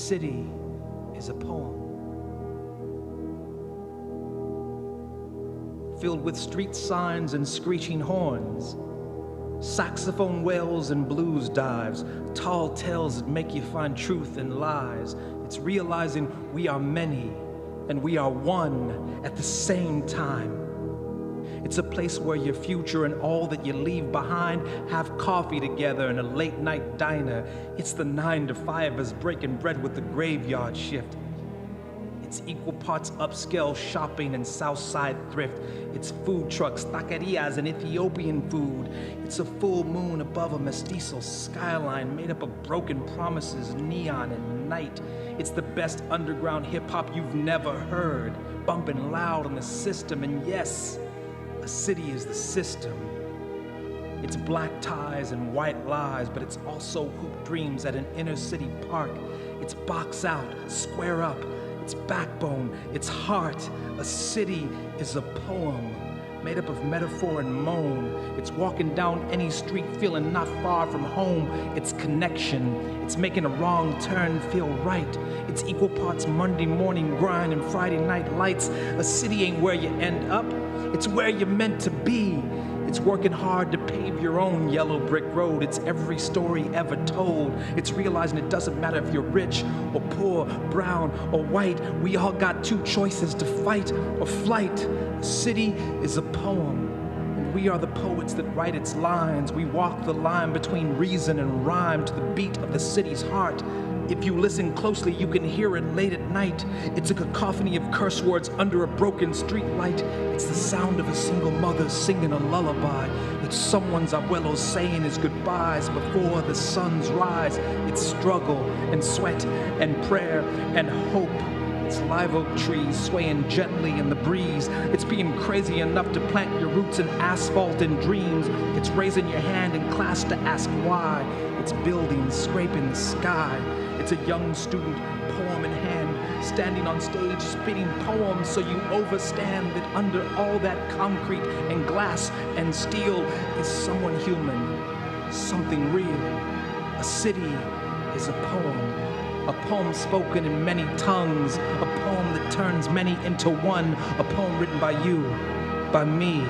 city is a poem. Filled with street signs and screeching horns, saxophone wails and blues dives, tall tales that make you find truth in lies. It's realizing we are many and we are one at the same time. It's a place where your future and all that you leave behind have coffee together in a late night diner. It's the 9 to 5ers breaking bread with the graveyard shift. It's equal parts upscale shopping and Southside thrift. It's food trucks, taquerias, and Ethiopian food. It's a full moon above a mestizo skyline made up of broken promises, neon, and night. It's the best underground hip-hop you've never heard, bumping loud on the system. And yes, a city is the system. It's black ties and white lies, but it's also hoop dreams at an inner city park. It's box out, square up. It's backbone, it's heart. A city is a poem made up of metaphor and moan. It's walking down any street feeling not far from home. It's connection. It's making a wrong turn feel right. It's equal parts Monday morning grind and Friday night lights. A city ain't where you end up. It's where you're meant to be. It's working hard to pave your own yellow brick road. It's every story ever told. It's realizing it doesn't matter if you're rich or poor, brown or white. We all got two choices, to fight or flight. The city is a poem, and we are the poets that write its lines. We walk the line between reason and rhyme to the beat of the city's heart. If you listen closely, you can hear it late at night. It's a cacophony of curse words under a broken street light. It's the sound of a single mother singing a lullaby. It's someone's abuelo saying his goodbyes before the sun's rise. It's struggle and sweat and prayer and hope. It's live oak trees swaying gently in the breeze. It's being crazy enough to plant your roots in asphalt and dreams. It's raising your hand in class to ask why. It's building, scraping the sky. It's a young student, poem in hand, standing on stage, spitting poems so you overstand that under all that concrete and glass and steel is someone human, something real. A city is a poem spoken in many tongues, a poem that turns many into one, a poem written by you, by me,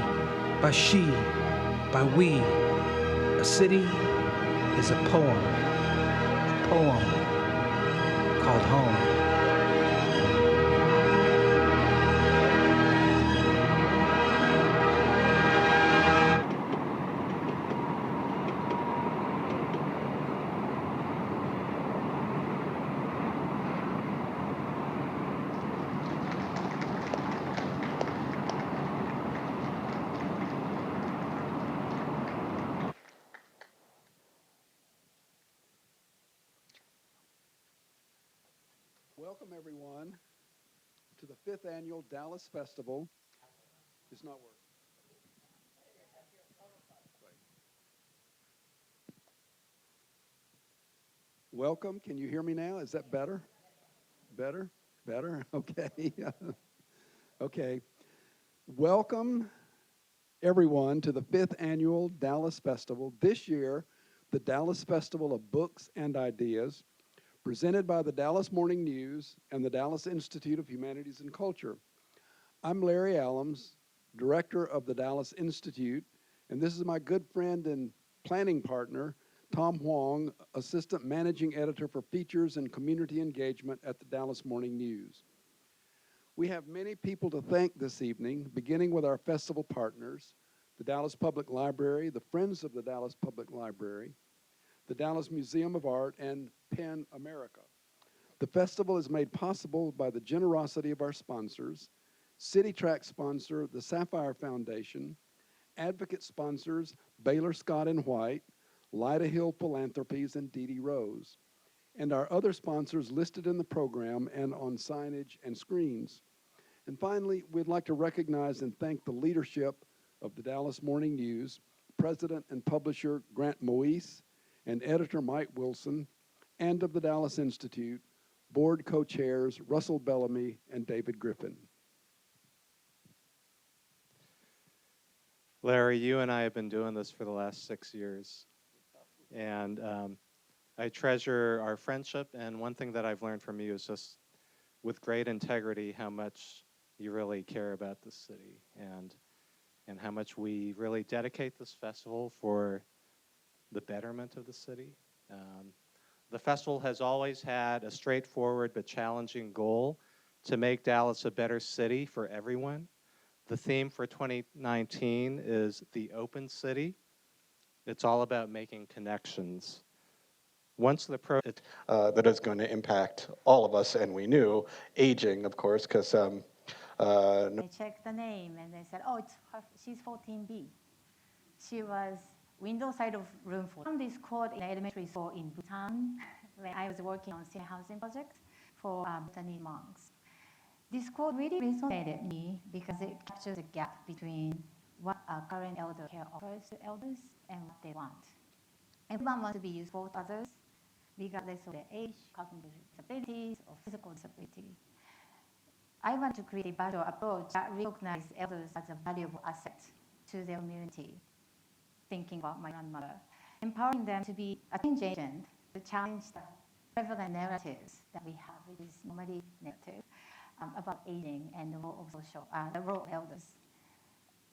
by she, by we. A city is a poem called home. Welcome, everyone, to the 5th Annual Dallas Festival. It's not working. Welcome. Can you hear me now? Is that better? Better? Better? Okay. Okay. Welcome, everyone, to the 5th Annual Dallas Festival. This year, the Dallas Festival of Books and Ideas, presented by the Dallas Morning News and the Dallas Institute of Humanities and Culture. I'm Larry Allums, director of the Dallas Institute, and this is my good friend and planning partner, Tom Huang, assistant managing editor for features and community engagement at the Dallas Morning News. We have many people to thank this evening, beginning with our festival partners, the Dallas Public Library, the Friends of the Dallas Public Library, the Dallas Museum of Art, and PEN America. The festival is made possible by the generosity of our sponsors, CityTrack sponsor, the Sapphire Foundation, advocate sponsors, Baylor Scott and White, Lyda Hill Philanthropies, and Dee Dee Rose, and our other sponsors listed in the program and on signage and screens. And finally, we'd like to recognize and thank the leadership of the Dallas Morning News, President and publisher Grant Moise, and editor Mike Wilson, and of the Dallas Institute, board co-chairs Russell Bellamy and David Griffin. Larry, you and I have been doing this for the last 6 years. And I treasure our friendship, and one thing that I've learned from you is just with great integrity how much you really care about the city and how much we really dedicate this festival for the betterment of the city. Um, the festival has always had a straightforward but challenging goal to make Dallas a better city for everyone. The theme for 2019 is the open city. It's all about making connections. Once the that is going to impact all of us, and we knew aging, of course, because I checked the name and they said, oh, she's 14B. She was window side of room 4. I found this quote in elementary school in Bhutan when I was working on senior housing project for Bhutanese monks. This quote really resonated with me because it captures the gap between what our current elder care offers to elders and what they want. Everyone wants to be useful to others, regardless of their age, cognitive disabilities, or physical disability. I want to create a Ibasho approach that recognizes elders as a valuable asset to their community, thinking about my grandmother, empowering them to be a change agent to challenge the prevalent narratives that we have, which is normally narrative, about aging and the role of the role of elders.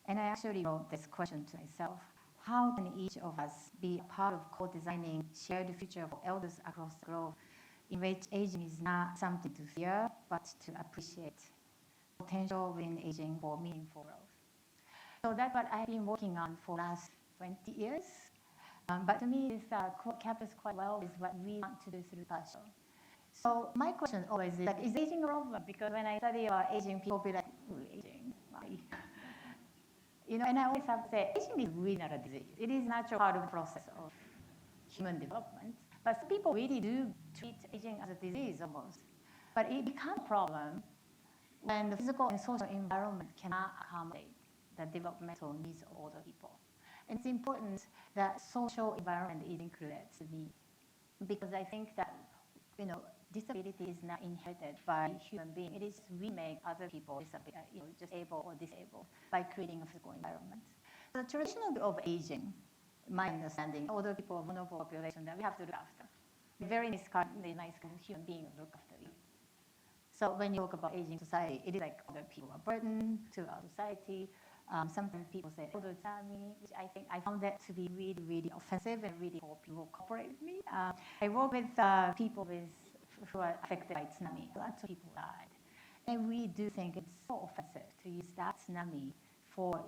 And I actually wrote this question to myself: how can each of us be a part of co-designing shared future for elders across the globe, in which aging is not something to fear, but to appreciate potential within aging for meaningful growth? So that's what I've been working on for the last 20 years. But to me, this captures quite well is what we want to do through Ibasho. So my question always is, like, is aging a problem? Because when I study about aging, people be like, ooh, aging, why? And I always have to say, aging is really not a disease. It is a natural part of the process of human development. But some people really do treat aging as a disease almost. But it becomes a problem when the physical and social environment cannot accommodate the developmental needs of older people. And it's important that social environment is included to me, because I think that, disability is not inherited by human being. It is we make other people just able or disabled by creating a physical environment. So the traditional view of aging, my understanding, older people, vulnerable population that we have to look after. Very nice kind of human being look after you. So when you talk about aging society, it is like other people are a burden to our society. Sometimes people say older tsunami, which I think I found that to be really, really offensive and really hope people cooperate with me. I work with people who are affected by tsunami. Lots of people died. And we do think it's so offensive to use that tsunami for,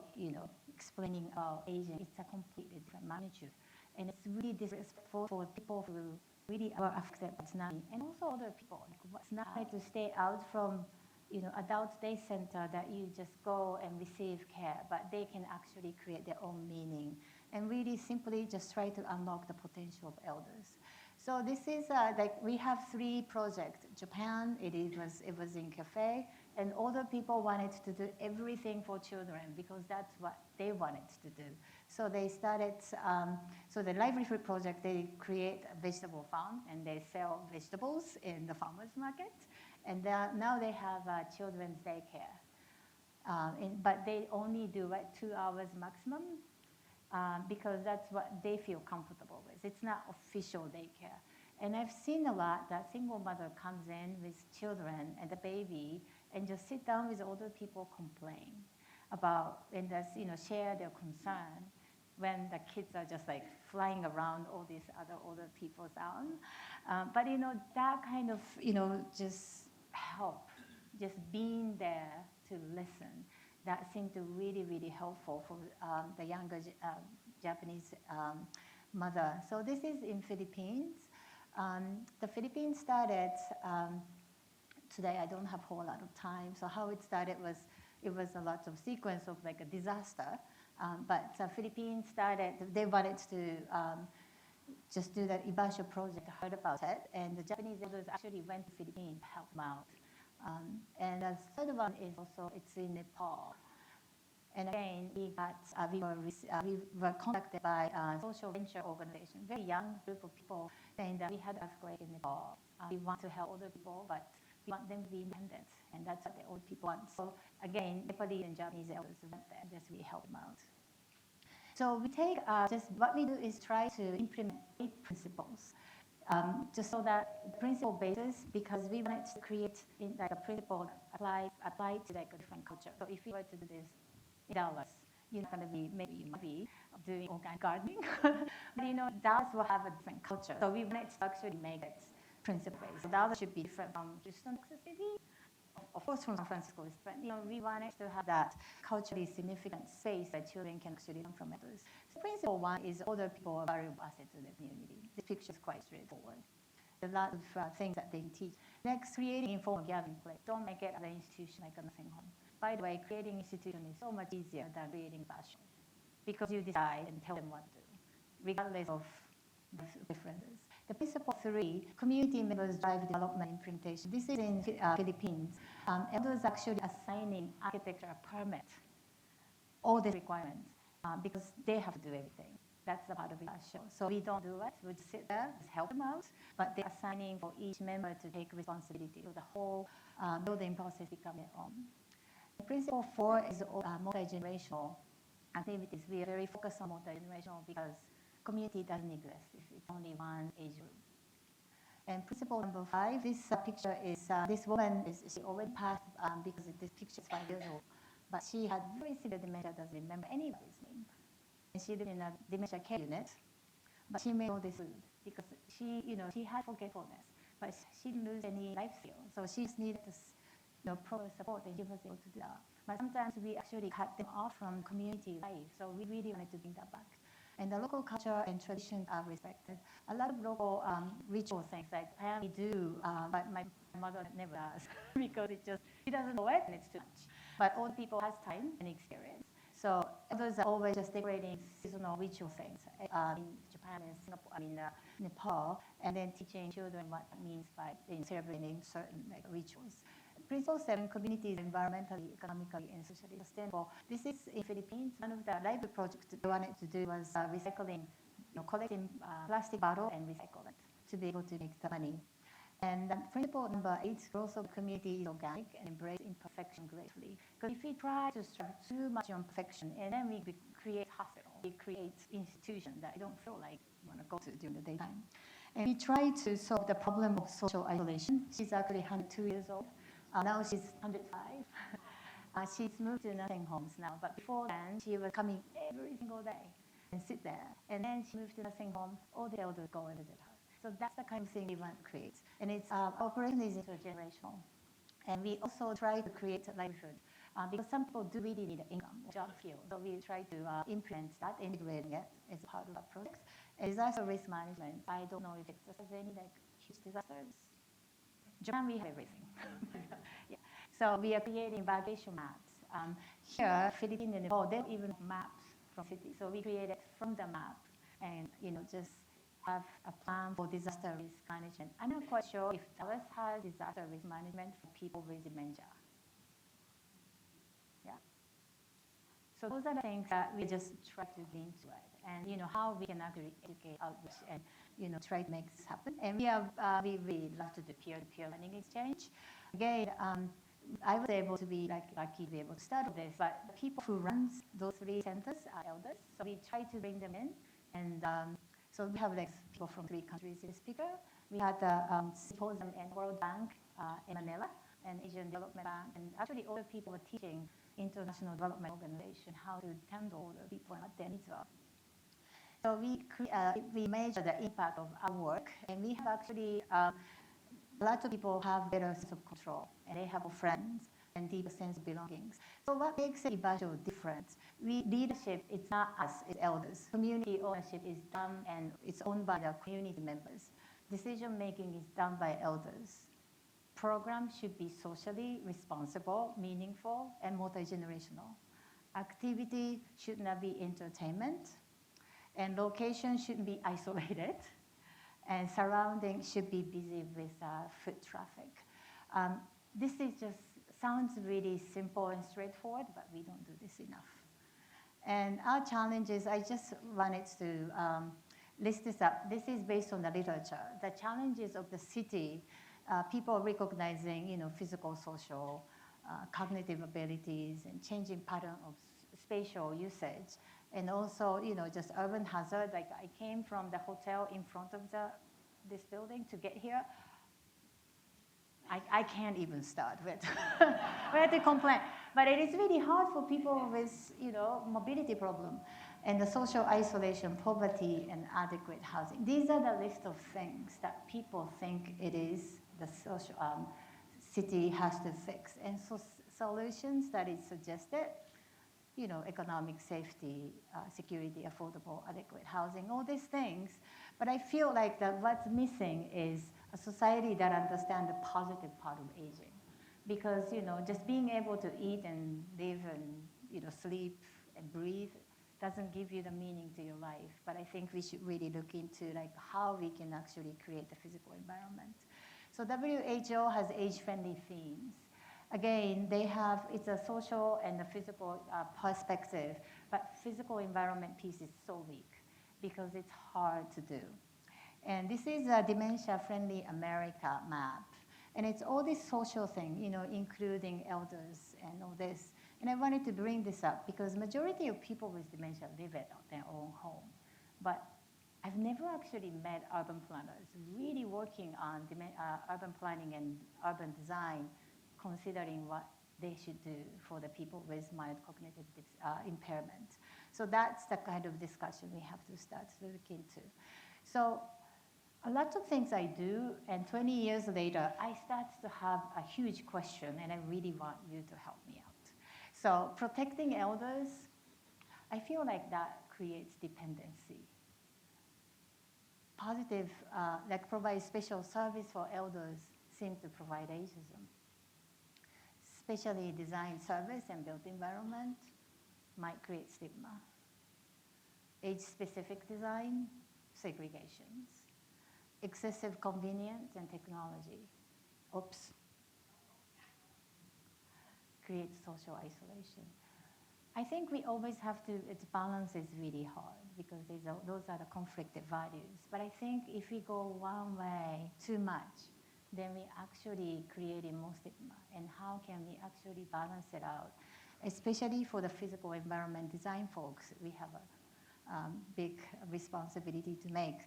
explaining about aging. It's a completely different magnitude. And it's really disrespectful for people who really are affected by tsunami, and also other people. It's not right to stay out from adult day center that you just go and receive care, but they can actually create their own meaning and really simply just try to unlock the potential of elders. So this is we have 3 projects. Japan, it was in cafe, and older people wanted to do everything for children because that's what they wanted to do. So they started, so the livelihood project, they create a vegetable farm and they sell vegetables in the farmer's market. And now they have children's daycare. But they only do 2 hours maximum because that's what they feel comfortable with. It's not official daycare. And I've seen a lot that single mother comes in with children and the baby and just sit down with older people, complain about, and just, share their concern when the kids are just like flying around all these other older people's arms. But that kind of, just help, just being there to listen, that seemed to really, really helpful for the younger Japanese mother. So this is in Philippines. The Philippines started, today I don't have a whole lot of time, so how it started was, it was a lot of sequence of like a disaster, but Philippines started, they wanted to just do that Ibasho project, heard about it, and the Japanese elders actually went to Philippines to help them out. And the third one is also, it's in Nepal. And again, we were contacted by a social venture organization, very young group of people, saying that we had an earthquake in Nepal. We want to help older people, but we want them to be independent, and that's what the old people want. So again, Nepalese and Japanese elders went there and just really help them out. So we take just what we do is try to implement 8 principles just so that the principle basis, because we wanted to create like a principle that applied to like a different culture. So if you were to do this in Dallas, you're not going to be, maybe you might be doing organic gardening, but Dallas will have a different culture. So we wanted to actually make it principle-based. So Dallas should be different from Houston, Texas City. Of course, from San Francisco, but we wanted to have that culturally significant space that children can actually learn from others. So principle one is older people are valuable asset to the community. This picture is quite straightforward. A lot of things that they teach. Next, creating informal gathering place. Don't make it an institution like a nursing home. By the way, creating institution is so much easier than creating Ibasho, because you decide and tell them what to do, regardless of differences. The principle 3, community members drive development implementation. This is in Philippines. Elders actually assigning architecture permit, all the requirements, because they have to do everything. That's the part of Ibasho. So we don't do it. We just sit there, just help them out. But they're assigning for each member to take responsibility of the whole building process become their own. The principle 4 is multi-generational activities. We are very focused on multi-generational because community doesn't exist. It's only one age group. And principle number 5, this picture is, this woman, she already passed because this picture is 5 years old. But she had very severe dementia, doesn't remember anybody's name. And she lived in a dementia care unit, but she made all this food because she had forgetfulness, but she didn't lose any life skills. So she just needed this, proper support, and she was able to do that. But sometimes we actually cut them off from community life, so we really wanted to bring that back. And the local culture and traditions are respected. A lot of local ritual things like we do, but my mother never does because she doesn't know it and it's too much. But all people has time and experience. So others are always just decorating seasonal ritual things in Japan and Singapore, Nepal, and then teaching children what it means by celebrating certain rituals. Principle 7, communities environmentally, economically, and socially sustainable. This is in Philippines. One of the library projects they wanted to do was recycling, collecting plastic bottle and recycle it to be able to make the money. And principle number 8, growth of the community is organic and embrace imperfection gratefully. Because if we try to strive too much on perfection, and then we create hospital, we create institutions that I don't feel like I want to go to during the daytime. And we try to solve the problem of social isolation. She's actually 102 years old. Now she's 105. She's moved to nursing homes now, but before then, she was coming every single day and sit there. And then she moved to nursing home, all the elders go and visit her. So that's the kind of thing we want to create. And it's operation is intergenerational. And we also try to create a livelihood because some people do really need income, job skill. So we try to implement that, integrating it as part of our project. And disaster risk management, I don't know if it's any huge disasters. Japan, we have everything. Yeah. So we are creating evacuation maps. Here, Philippines and Nepal, they have even maps from cities. So we created from the map and, just have a plan for disaster risk management. I'm not quite sure if Dallas has disaster risk management for people with dementia. Yeah. So those are the things that we just try to get into it, and how we can actually educate outreach and try to make this happen. And we really love to do peer-to-peer learning exchange. Again, I was able to be lucky to be able to start with this, but the people who run those 3 centers are elders, so we try to bring them in, and so we have people from 3 countries in the speaker. We had the symposium in World Bank in Manila and Asian Development Bank, and actually all the people were teaching International Development Organization how to handle the people and what their needs are. So we measure the impact of our work, and we have actually, a lot of people have better sense of control, and they have friends and deeper sense of belongings. So what makes Ibasho different? Leadership, it's not us, it's elders. Community ownership is done, and it's owned by the community members. Decision making is done by elders. Programs should be socially responsible, meaningful, and multi-generational. Activity should not be entertainment, and location shouldn't be isolated, and surrounding should be busy with foot traffic. This sounds really simple and straightforward, but we don't do this enough. And our challenges, I just wanted to list this up. This is based on the literature. The challenges of the city, people recognizing, physical, social, cognitive abilities, and changing pattern of spatial usage. And also, just urban hazard. Like I came from the hotel in front of the this building to get here, I can't even start with where to complain. But it is really hard for people with, mobility problem and the social isolation, poverty, and adequate housing. These are the list of things that people think it is the social city has to fix. And so solutions that is suggested, economic safety, security, affordable, adequate housing, all these things. But I feel like that what's missing is a society that understands the positive part of aging. Because, just being able to eat and live and, sleep and breathe doesn't give you the meaning to your life. But I think we should really look into like how we can actually create the physical environment. So WHO has age-friendly themes. Again, it's a social and a physical perspective, but physical environment piece is so weak because it's hard to do. And this is a dementia-friendly America map. And it's all this social thing, including elders and all this. And I wanted to bring this up because majority of people with dementia live at their own home. But I've never actually met urban planners really working on urban planning and urban design, considering what they should do for the people with mild cognitive impairment. So that's the kind of discussion we have to start to look into. So a lot of things I do, and 20 years later, I start to have a huge question, and I really want you to help me out. So protecting elders, I feel like that creates dependency. Positive, like provide special service for elders seem to provide ageism. Specially designed service and built environment might create stigma. Age-specific design, segregations. Excessive convenience and technology, creates social isolation. I think we always have to, its balance is really hard because those are the conflicted values. But I think if we go one way too much, then we actually create more stigma. And how can we actually balance it out? Especially for the physical environment design folks, we have a big responsibility to make.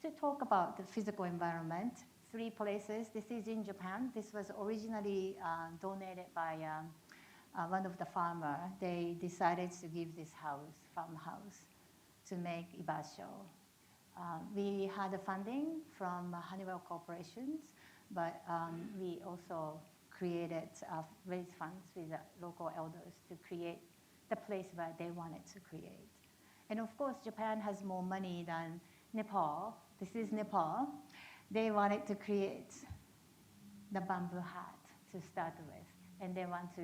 To talk about the physical environment, 3 places. This is in Japan. This was originally donated by one of the farmers. They decided to give this farmhouse, to make Ibasho. We had funding from Honeywell Corporations, but we also raised funds with the local elders to create the place where they wanted to create. And of course, Japan has more money than Nepal. This is Nepal. They wanted to create the bamboo hut to start with, and they want to,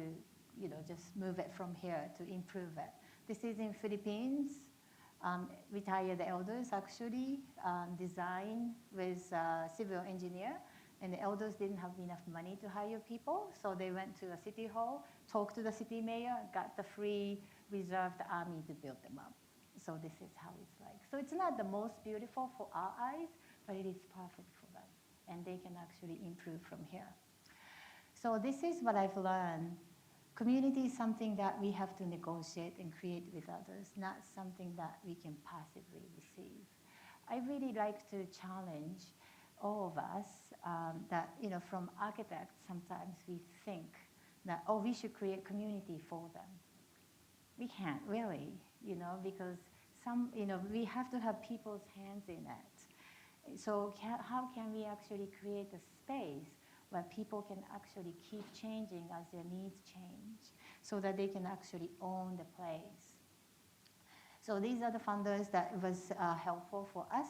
just move it from here to improve it. This is in Philippines. Retired elders actually design with a civil engineer, and the elders didn't have enough money to hire people, so they went to a city hall, talked to the city mayor, got the free reserved army to build them up. So this is how it's like. So it's not the most beautiful for our eyes, but it is perfect for them. And they can actually improve from here. So this is what I've learned. Community is something that we have to negotiate and create with others, not something that we can passively receive. I really like to challenge all of us that, from architects, sometimes we think that, we should create community for them. We can't really, because we have to have people's hands in it. So how can we actually create a space where people can actually keep changing as their needs change so that they can actually own the place? So these are the funders that was helpful for us.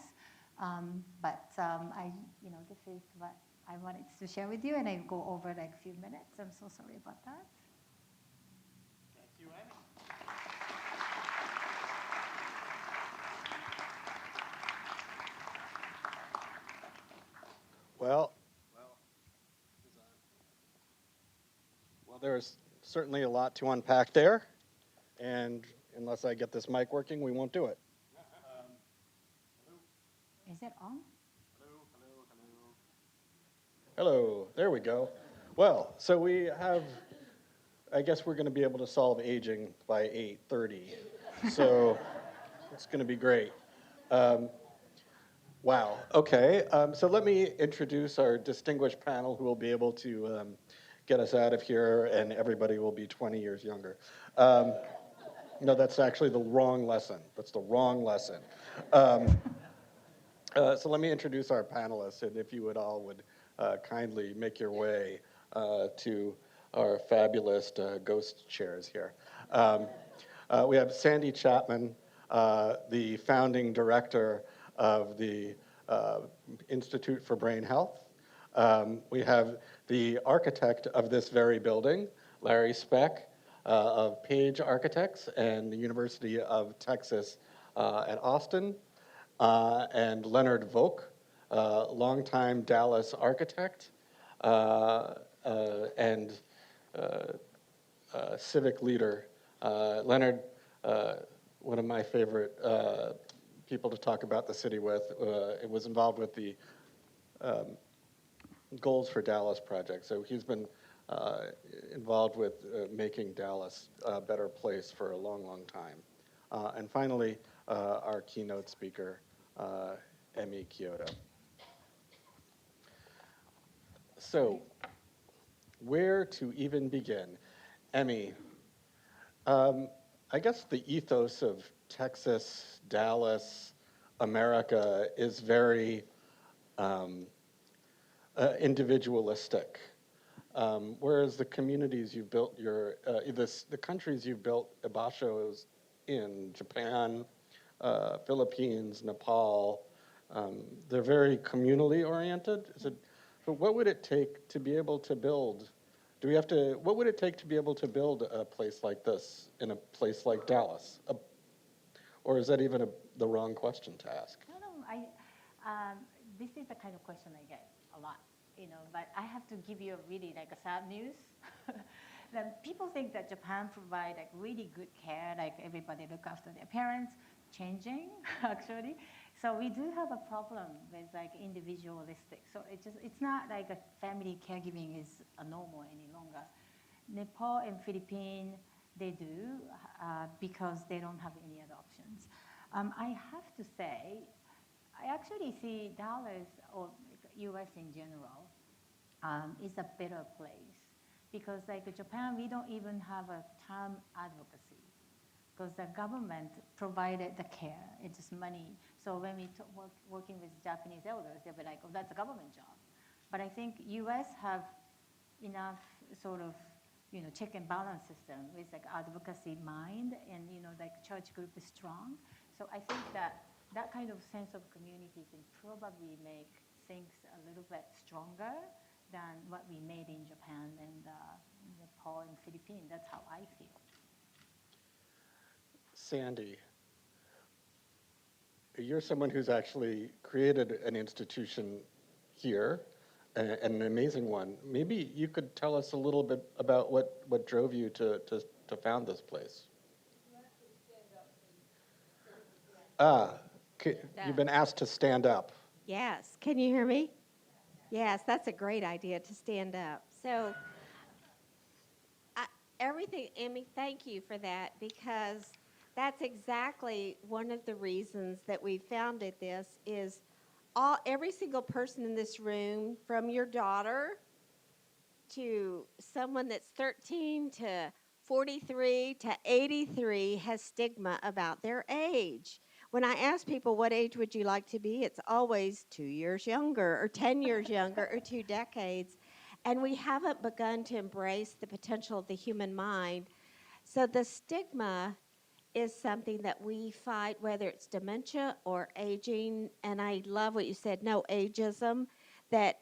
This is what I wanted to share with you, and I go over like a few minutes. I'm so sorry about that. Thank you, Emi. Well, there's certainly a lot to unpack there, and unless I get this mic working, we won't do it. Is it on? Hello, there we go. Well, so we have, I guess we're going to be able to solve aging by 8:30, so it's going to be great. Wow. Okay. So let me introduce our distinguished panel who will be able to get us out of here, and everybody will be 20 years younger. No, that's actually the wrong lesson. That's the wrong lesson. Um, so let me introduce our panelists, and if you would kindly make your way to our fabulous ghost chairs here. We have Sandy Chapman, the founding director of the Institute for Brain Health. We have the architect of this very building, Larry Speck, of Page Architects and the University of Texas at Austin, and Leonard Volk, longtime Dallas architect and civic leader. Leonard, one of my favorite people to talk about the city with, it was involved with the Goals for Dallas project. So he's been involved with making Dallas a better place for a long, long time. And finally, our keynote speaker, Emi Kiyota. So, where to even begin? Emi, I guess the ethos of Texas, Dallas, America is very individualistic. Whereas the communities you've built, the countries you've built Ibasho is in, Japan, Philippines, Nepal, they're very communally oriented. But what would it take to be able to build? What would it take to be able to build a place like this in a place like Dallas? Or is that even the wrong question to ask? No, this is the kind of question I get a lot, but I have to give you really like a sad news. That people think that Japan provide like really good care, like everybody look after their parents, changing actually. So we do have a problem with like individualistic. So it's not like a family caregiving is a normal any longer. Nepal and Philippines, they do because they don't have any other options. I have to say, I actually see Dallas or US in general is a better place because like Japan, we don't even have a term advocacy because the government provided the care, it's just money. So when we working with Japanese elders, they'll be like, oh, that's a government job. But I think US have enough sort of check and balance system with like advocacy mind and like church group is strong. So I think that kind of sense of community can probably make things a little bit stronger than what we made in Japan and Nepal and Philippines. That's how I feel. Sandy, you're someone who's actually created an institution here, an amazing one. Maybe you could tell us a little bit about what drove you to found this place. You've been asked to stand up. Yes. Can you hear me? Yes, that's a great idea to stand up. So everything, Emi, thank you for that because that's exactly one of the reasons that we founded this is every single person in this room, from your daughter to someone that's 13 to 43 to 83, has stigma about their age. When I ask people, what age would you like to be? It's always 2 years younger or 10 years younger or 2 decades. And we haven't begun to embrace the potential of the human mind. So the stigma is something that we fight, whether it's dementia or aging. And I love what you said, no ageism, that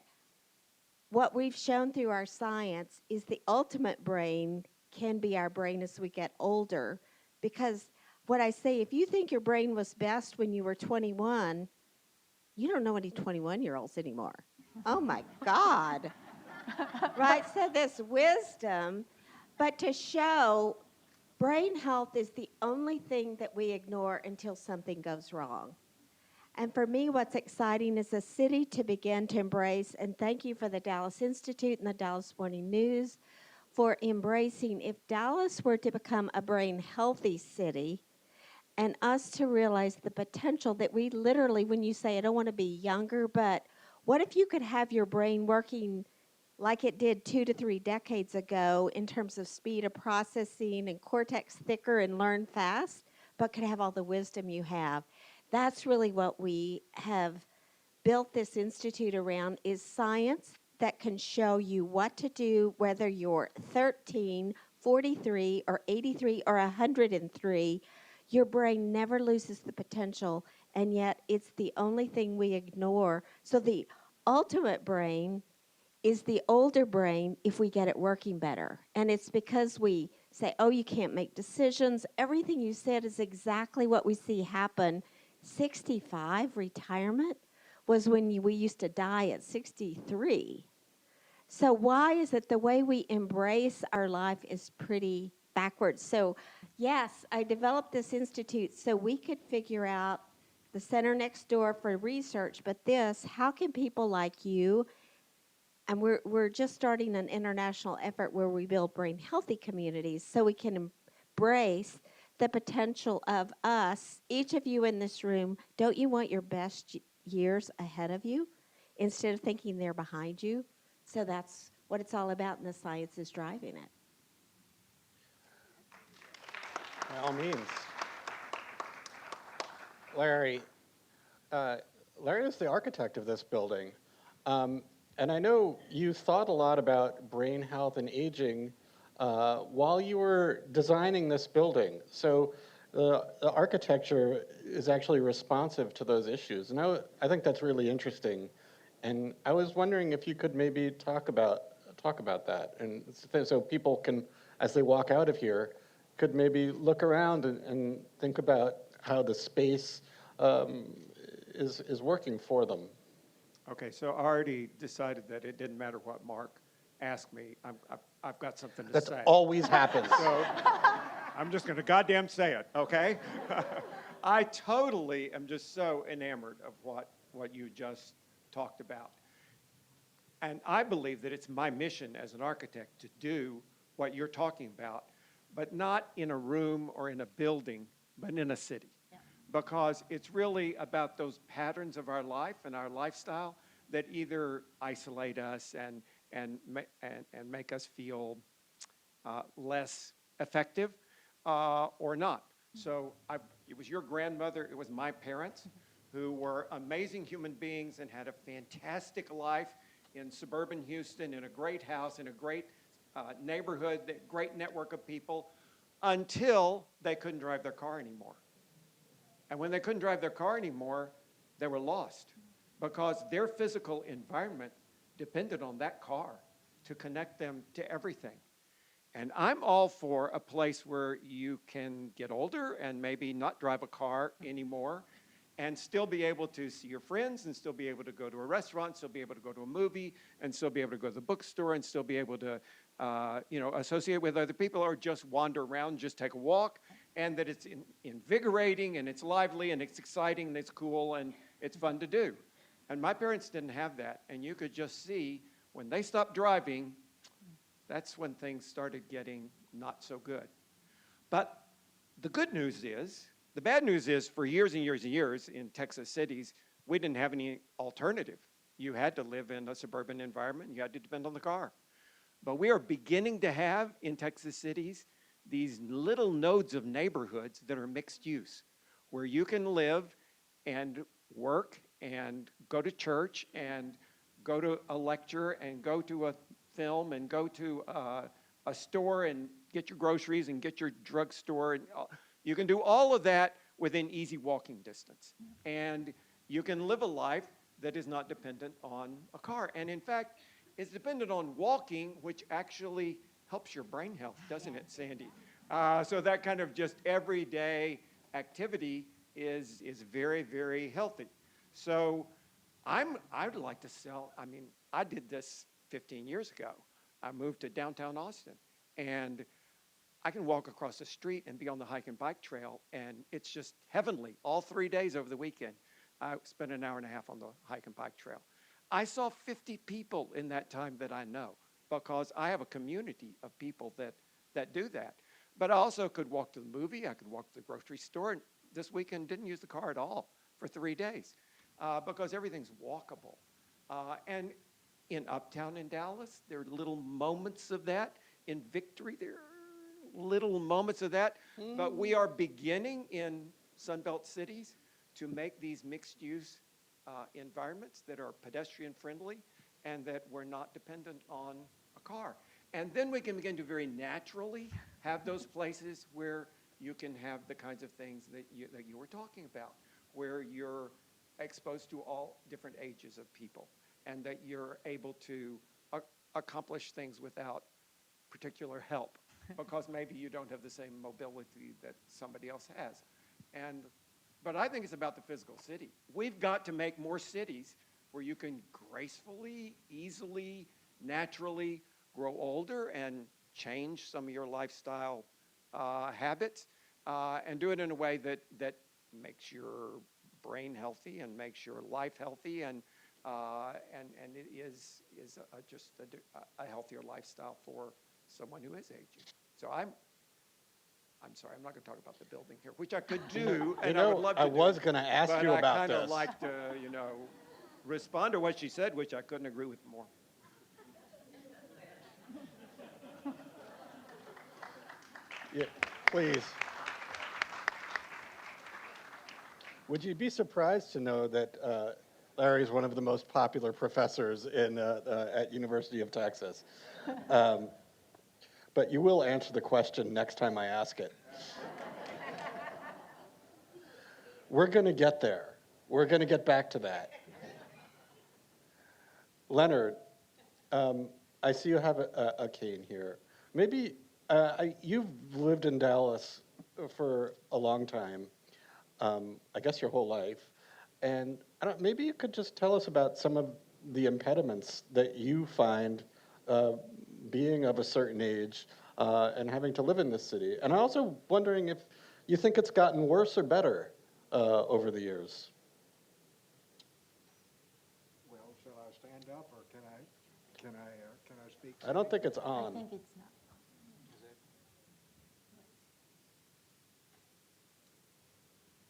what we've shown through our science is the ultimate brain can be our brain as we get older. Because what I say, if you think your brain was best when you were 21, you don't know any 21-year-olds anymore. Oh my God. Right? So this wisdom, but to show brain health is the only thing that we ignore until something goes wrong. And for me, what's exciting is a city to begin to embrace, and thank you for the Dallas Institute and the Dallas Morning News for embracing. If Dallas were to become a brain healthy city, and us to realize the potential that we literally, when you say, I don't want to be younger, but what if you could have your brain working like it did 2 to 3 decades ago in terms of speed of processing and cortex thicker and learn fast, but could have all the wisdom you have? That's really what we have built this institute around, is science that can show you what to do, whether you're 13, 43, or 83, or 103. Your brain never loses the potential, and yet it's the only thing we ignore. So the ultimate brain is the older brain if we get it working better. And it's because we say, oh, you can't make decisions. Everything you said is exactly what we see happen. 65, retirement, was when we used to die at 63. So why is it the way we embrace our life is pretty backwards? So yes, I developed this institute so we could figure out the center next door for research, but this, how can people like you, and we're just starting an international effort where we build brain healthy communities so we can embrace the potential of us, each of you in this room. Don't you want your best years ahead of you instead of thinking they're behind you? So that's what it's all about, and the science is driving it. By all means. Larry, Larry is the architect of this building. And I know you thought a lot about brain health and aging while you were designing this building. So the architecture is actually responsive to those issues. And I think that's really interesting. And I was wondering if you could maybe talk about that. And so people can, as they walk out of here, could maybe look around and think about how the space is working for them. Okay, so I already decided that it didn't matter what Mark asked me. I've got something to That's say. always happens. So I'm just going to goddamn say it, okay? I totally am just so enamored of what you just talked about. And I believe that it's my mission as an architect to do what you're talking about, but not in a room or in a building, but in a city. Because it's really about those patterns of our life and our lifestyle that either isolate us and make us feel less effective or not. So it was your grandmother, it was my parents, who were amazing human beings and had a fantastic life in suburban Houston, in a great house, in a great neighborhood, a great network of people, until they couldn't drive their car anymore. And when they couldn't drive their car anymore, they were lost because their physical environment depended on that car to connect them to everything. And I'm all for a place where you can get older and maybe not drive a car anymore and still be able to see your friends and still be able to go to a restaurant, still be able to go to a movie, and still be able to go to the bookstore and still be able to associate with other people or just wander around, just take a walk, and that it's invigorating and it's lively and it's exciting and it's cool and it's fun to do. And my parents didn't have that. And you could just see when they stopped driving, that's when things started getting not so good. But the good news is, the bad news is for years and years and years in Texas cities, we didn't have any alternative. You had to live in a suburban environment. You had to depend on the car. But we are beginning to have in Texas cities these little nodes of neighborhoods that are mixed use, where you can live and work and go to church and go to a lecture and go to a film and go to a store and get your groceries and get your drugstore. And you can do all of that within easy walking distance. And you can live a life that is not dependent on a car. And in fact, it's dependent on walking, which actually helps your brain health, doesn't it, Sandy? So that kind of just everyday activity is very, very healthy. So I'd like to sell, I did this 15 years ago. I moved to downtown Austin, and I can walk across the street and be on the hike and bike trail, and it's just heavenly. All 3 days over the weekend, I spent an hour and a half on the hike and bike trail. I saw 50 people in that time that I know, because I have a community of people that do that. But I also could walk to the movie, I could walk to the grocery store, and this weekend didn't use the car at all for 3 days because everything's walkable. And in Uptown in Dallas, there are little moments of that. In Victory, there are little moments of that. But we are beginning in Sunbelt cities to make these mixed-use environments that are pedestrian-friendly and that we're not dependent on a car. And then we can begin to very naturally have those places where you can have the kinds of things that you were talking about, where you're exposed to all different ages of people, and that you're able to accomplish things without particular help, because maybe you don't have the same mobility that somebody else has. But I think it's about the physical city. We've got to make more cities where you can gracefully, easily, naturally grow older and change some of your lifestyle habits, and do it in a way that makes your brain healthy and makes your life healthy, and it is just a healthier lifestyle for someone who is aging. So I'm sorry, I'm not going to talk about the building here, which I could do, and I would love to. I was going to ask you about but I kind this. of like to, respond to what she said, which I couldn't agree with more. Yeah, please. Would you be surprised to know that Larry is one of the most popular professors at University of Texas? But you will answer the question next time I ask it. We're going to get there. We're going to get back to that. Leonard, I see you have a cane here. Maybe you've lived in Dallas for a long time, I guess your whole life. And maybe you could just tell us about some of the impediments that you find being of a certain age and having to live in this city. And I'm also wondering if you think it's gotten worse or better over the years. Well, shall I stand up, or can I speak? I don't think it's on. I think it's not. Is it?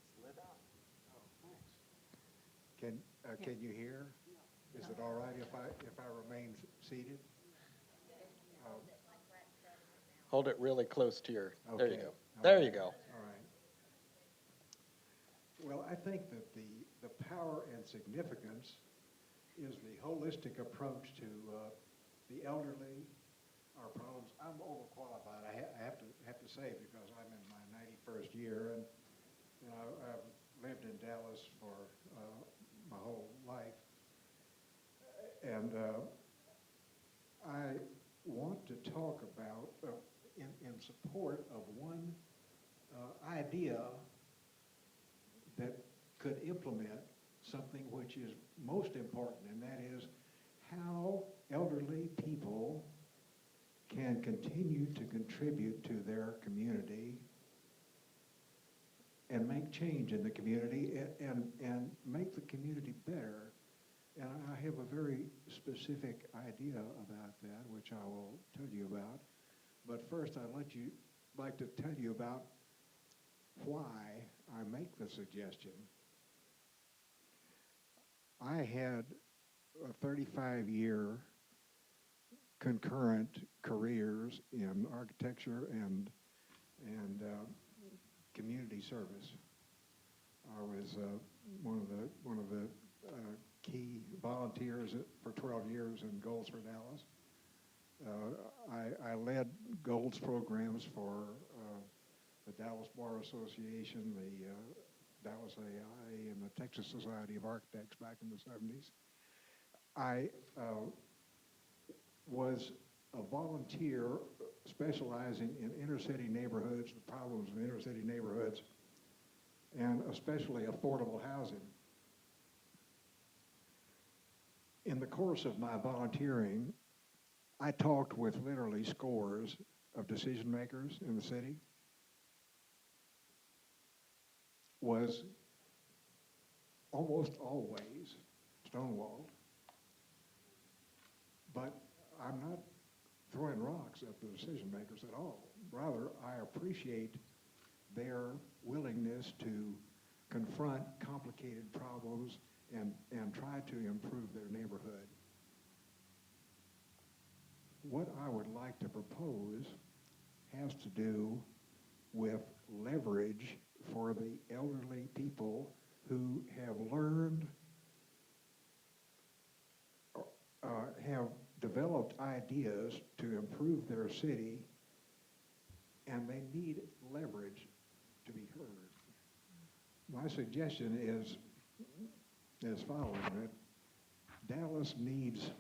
It's lit up. Oh, thanks. Can you hear? Is it all right if I remain seated? Hold it really close to your, there you Okay. go. All There right. you go. All right. Well, I think that the power and significance is the holistic approach to the elderly, our problems. I'm overqualified, I have to say, because I'm in my 91st year, and I've lived in Dallas for my whole life. And I want to talk about, in support of one idea that could implement something which is most important, and that is how elderly people can continue to contribute to their community and make change in the community and make the community better. And I have a very specific idea about that, which I will tell you about. But first, I'd like to tell you about why I make the suggestion. I had a 35-year concurrent careers in architecture and community service. I was one of the key volunteers for 12 years in Goals for Dallas. I led Goals programs for the Dallas Bar Association, the Dallas AI, and the Texas Society of Architects back in the 70s. I was a volunteer specializing in inner city neighborhoods, the problems of inner city neighborhoods, and especially affordable housing. In the course of my volunteering, I talked with literally scores of decision makers in the city. Was almost always stonewalled. But I'm not throwing rocks at the decision makers at all. Rather, I appreciate their willingness to confront complicated problems and try to improve their neighborhood. What I would like to propose has to do with leverage for the elderly people who have learned, have developed ideas to improve their city, and they need leverage to be heard. My suggestion is as following, that Dallas needs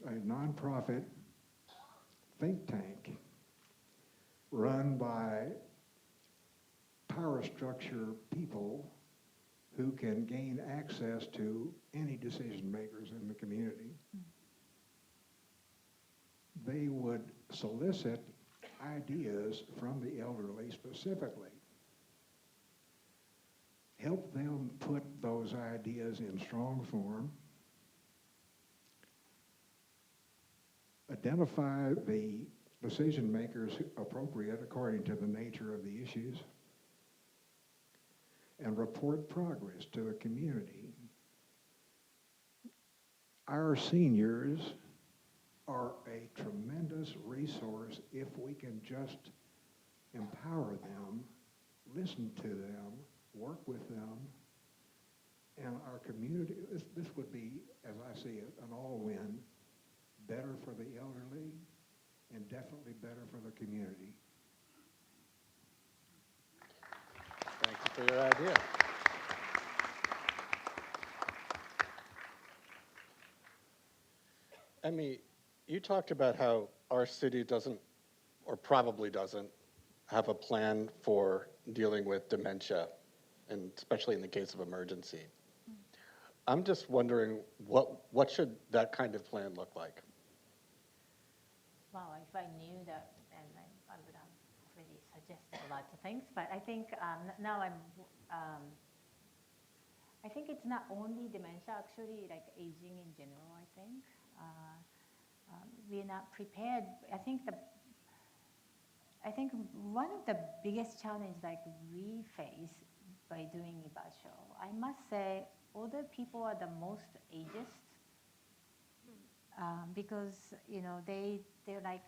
a nonprofit think tank run by power structure people who can gain access to any decision makers in the community. They would solicit ideas from the elderly specifically, help them put those ideas in strong form, identify the decision makers appropriate according to the nature of the issues, and report progress to the community. Our seniors are a tremendous resource if we can just empower them, listen to them, work with them, and our community, this would be, as I see it, an all-win, better for the elderly and definitely better for the community. Thank you for your idea. Emi, you talked about how our city doesn't, or probably doesn't, have a plan for dealing with dementia, and especially in the case of emergency. I'm just wondering, what should that kind of plan look like? Well, if I knew that, then I would have already suggested a lot of things. But I think now I think it's not only dementia, actually, like aging in general, I think. We're not prepared. I think one of the biggest challenges like we face by doing Ibasho, I must say, older people are the most ageist. Because they're like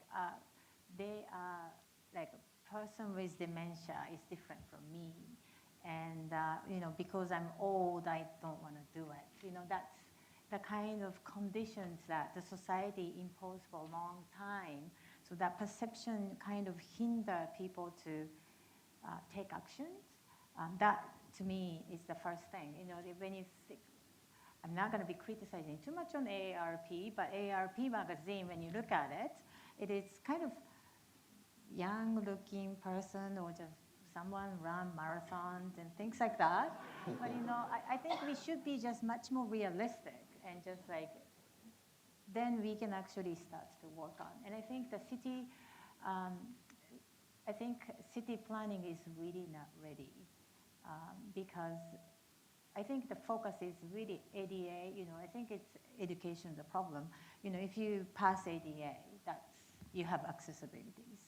they are like a person with dementia is different from me, and because I'm old, I don't want to do it. That's the kind of conditions that the society imposed for a long time. So that perception kind of hinder people to take actions. That to me is the first thing. When you think, I'm not going to be criticizing too much on AARP, but AARP magazine, when you look at it, it is kind of young-looking person or just someone run marathons and things like that. But I think we should be just much more realistic and just like, then we can actually start to work on. And I think the city, city planning is really not ready because I think the focus is really ADA. I think it's education the problem. If you pass ADA, you have accessibilities.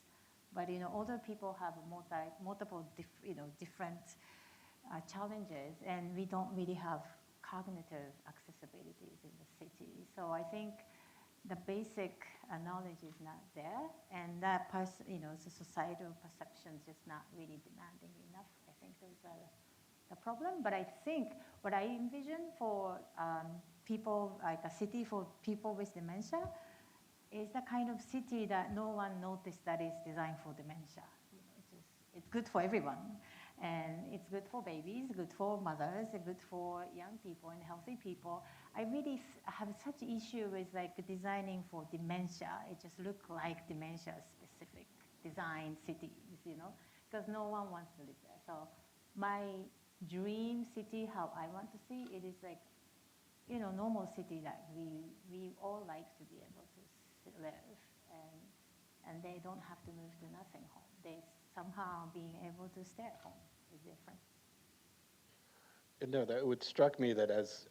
But older people have multiple different challenges, and we don't really have cognitive accessibilities in the city. So I think the basic knowledge is not there, and that the societal perception is just not really demanding enough. I think those are the problem. But I think what I envision for people, like a city for people with dementia, is the kind of city that no one noticed that is designed for dementia. It's good for everyone. And it's good for babies, good for mothers, good for young people and healthy people. I really have such issue with like designing for dementia. It just looks like dementia-specific design cities, because no one wants to live there. So my dream city, how I want to see it is like, normal city that we all like to be able to live, and they don't have to move to nursing home. They somehow being able to stay at home is different. No, that it struck me that as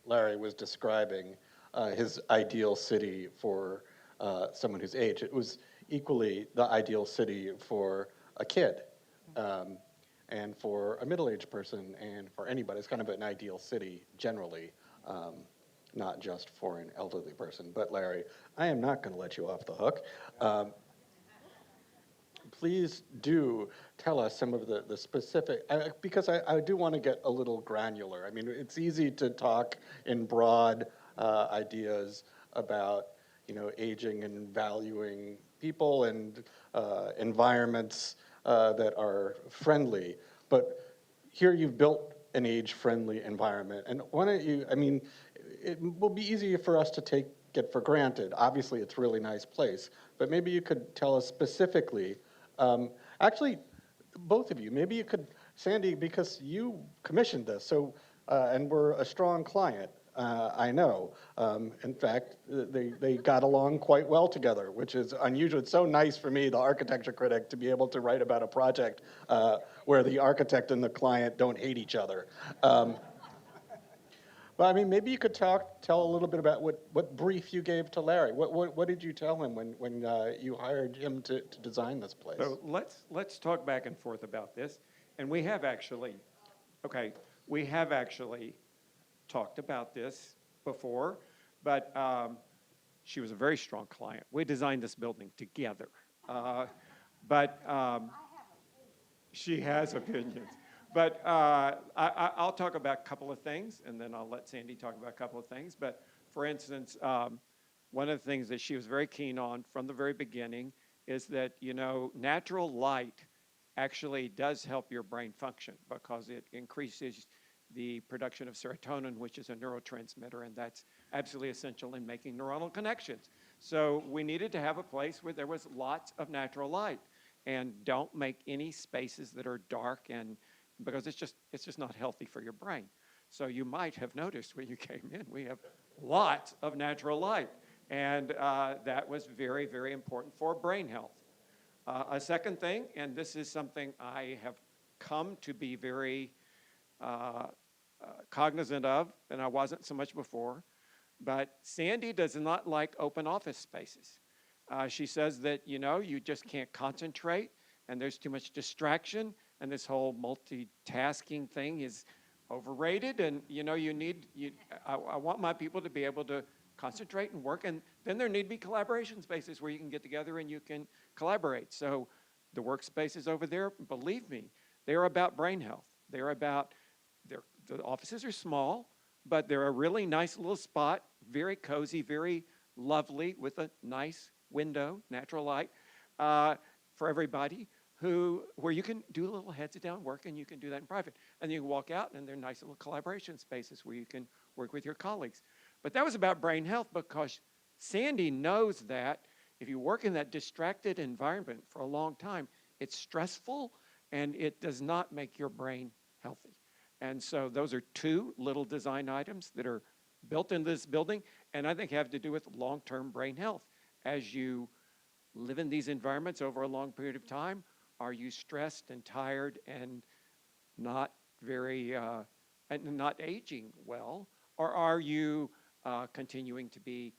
Larry was describing his ideal city for someone whose age, it was equally the ideal city for a kid. and for a middle-aged person, and for anybody. It's kind of an ideal city generally, not just for an elderly person. But Larry, I am not going to let you off the hook. Please do tell us some of the specific, because I do want to get a little granular. I mean, it's easy to talk in broad ideas about, aging and valuing people and environments that are friendly. But here you've built an age-friendly environment. And why don't you, I mean, it will be easier for us to take it for granted. Obviously, it's a really nice place. But maybe you could tell us specifically, actually, both of you, maybe you could, Sandy, because you commissioned this, so, and we're a strong client, I know. In fact, they got along quite well together, which is unusual. It's so nice for me, the architecture critic, to be able to write about a project where the architect and the client don't hate each other. But I mean, maybe you could tell a little bit about what brief you gave to Larry. What did you tell him when you hired him to design this place? So let's talk back and forth about this. And we have actually talked about this before, but she was a very strong client. We designed this building together. She has opinions. But I'll talk about a couple of things, and then I'll let Sandy talk about a couple of things. But for instance, one of the things that she was very keen on from the very beginning is that, natural light actually does help your brain function because it increases the production of serotonin, which is a neurotransmitter, and that's absolutely essential in making neuronal connections. So we needed to have a place where there was lots of natural light, and don't make any spaces that are dark, and because it's just not healthy for your brain. So you might have noticed when you came in, we have lots of natural light, and that was very, very important for brain health. A second thing, and this is something I have come to be very cognizant of, and I wasn't so much before, but Sandy does not like open office spaces. She says that, you just can't concentrate, and there's too much distraction, and this whole multitasking thing is overrated, and, I want my people to be able to concentrate and work, and then there need to be collaboration spaces where you can get together and you can collaborate. So the workspaces over there, believe me, they're about brain health. The offices are small, but they're a really nice little spot, very cozy, very lovely, with a nice window, natural light, for everybody, where you can do a little heads down work, and you can do that in private. And you can walk out, and they're nice little collaboration spaces where you can work with your colleagues. But that was about brain health, because Sandy knows that if you work in that distracted environment for a long time, it's stressful, and it does not make your brain healthy. And so those are two little design items that are built into this building, and I think have to do with long-term brain health. As you live in these environments over a long period of time, are you stressed and tired and not not aging well? Or are you continuing to be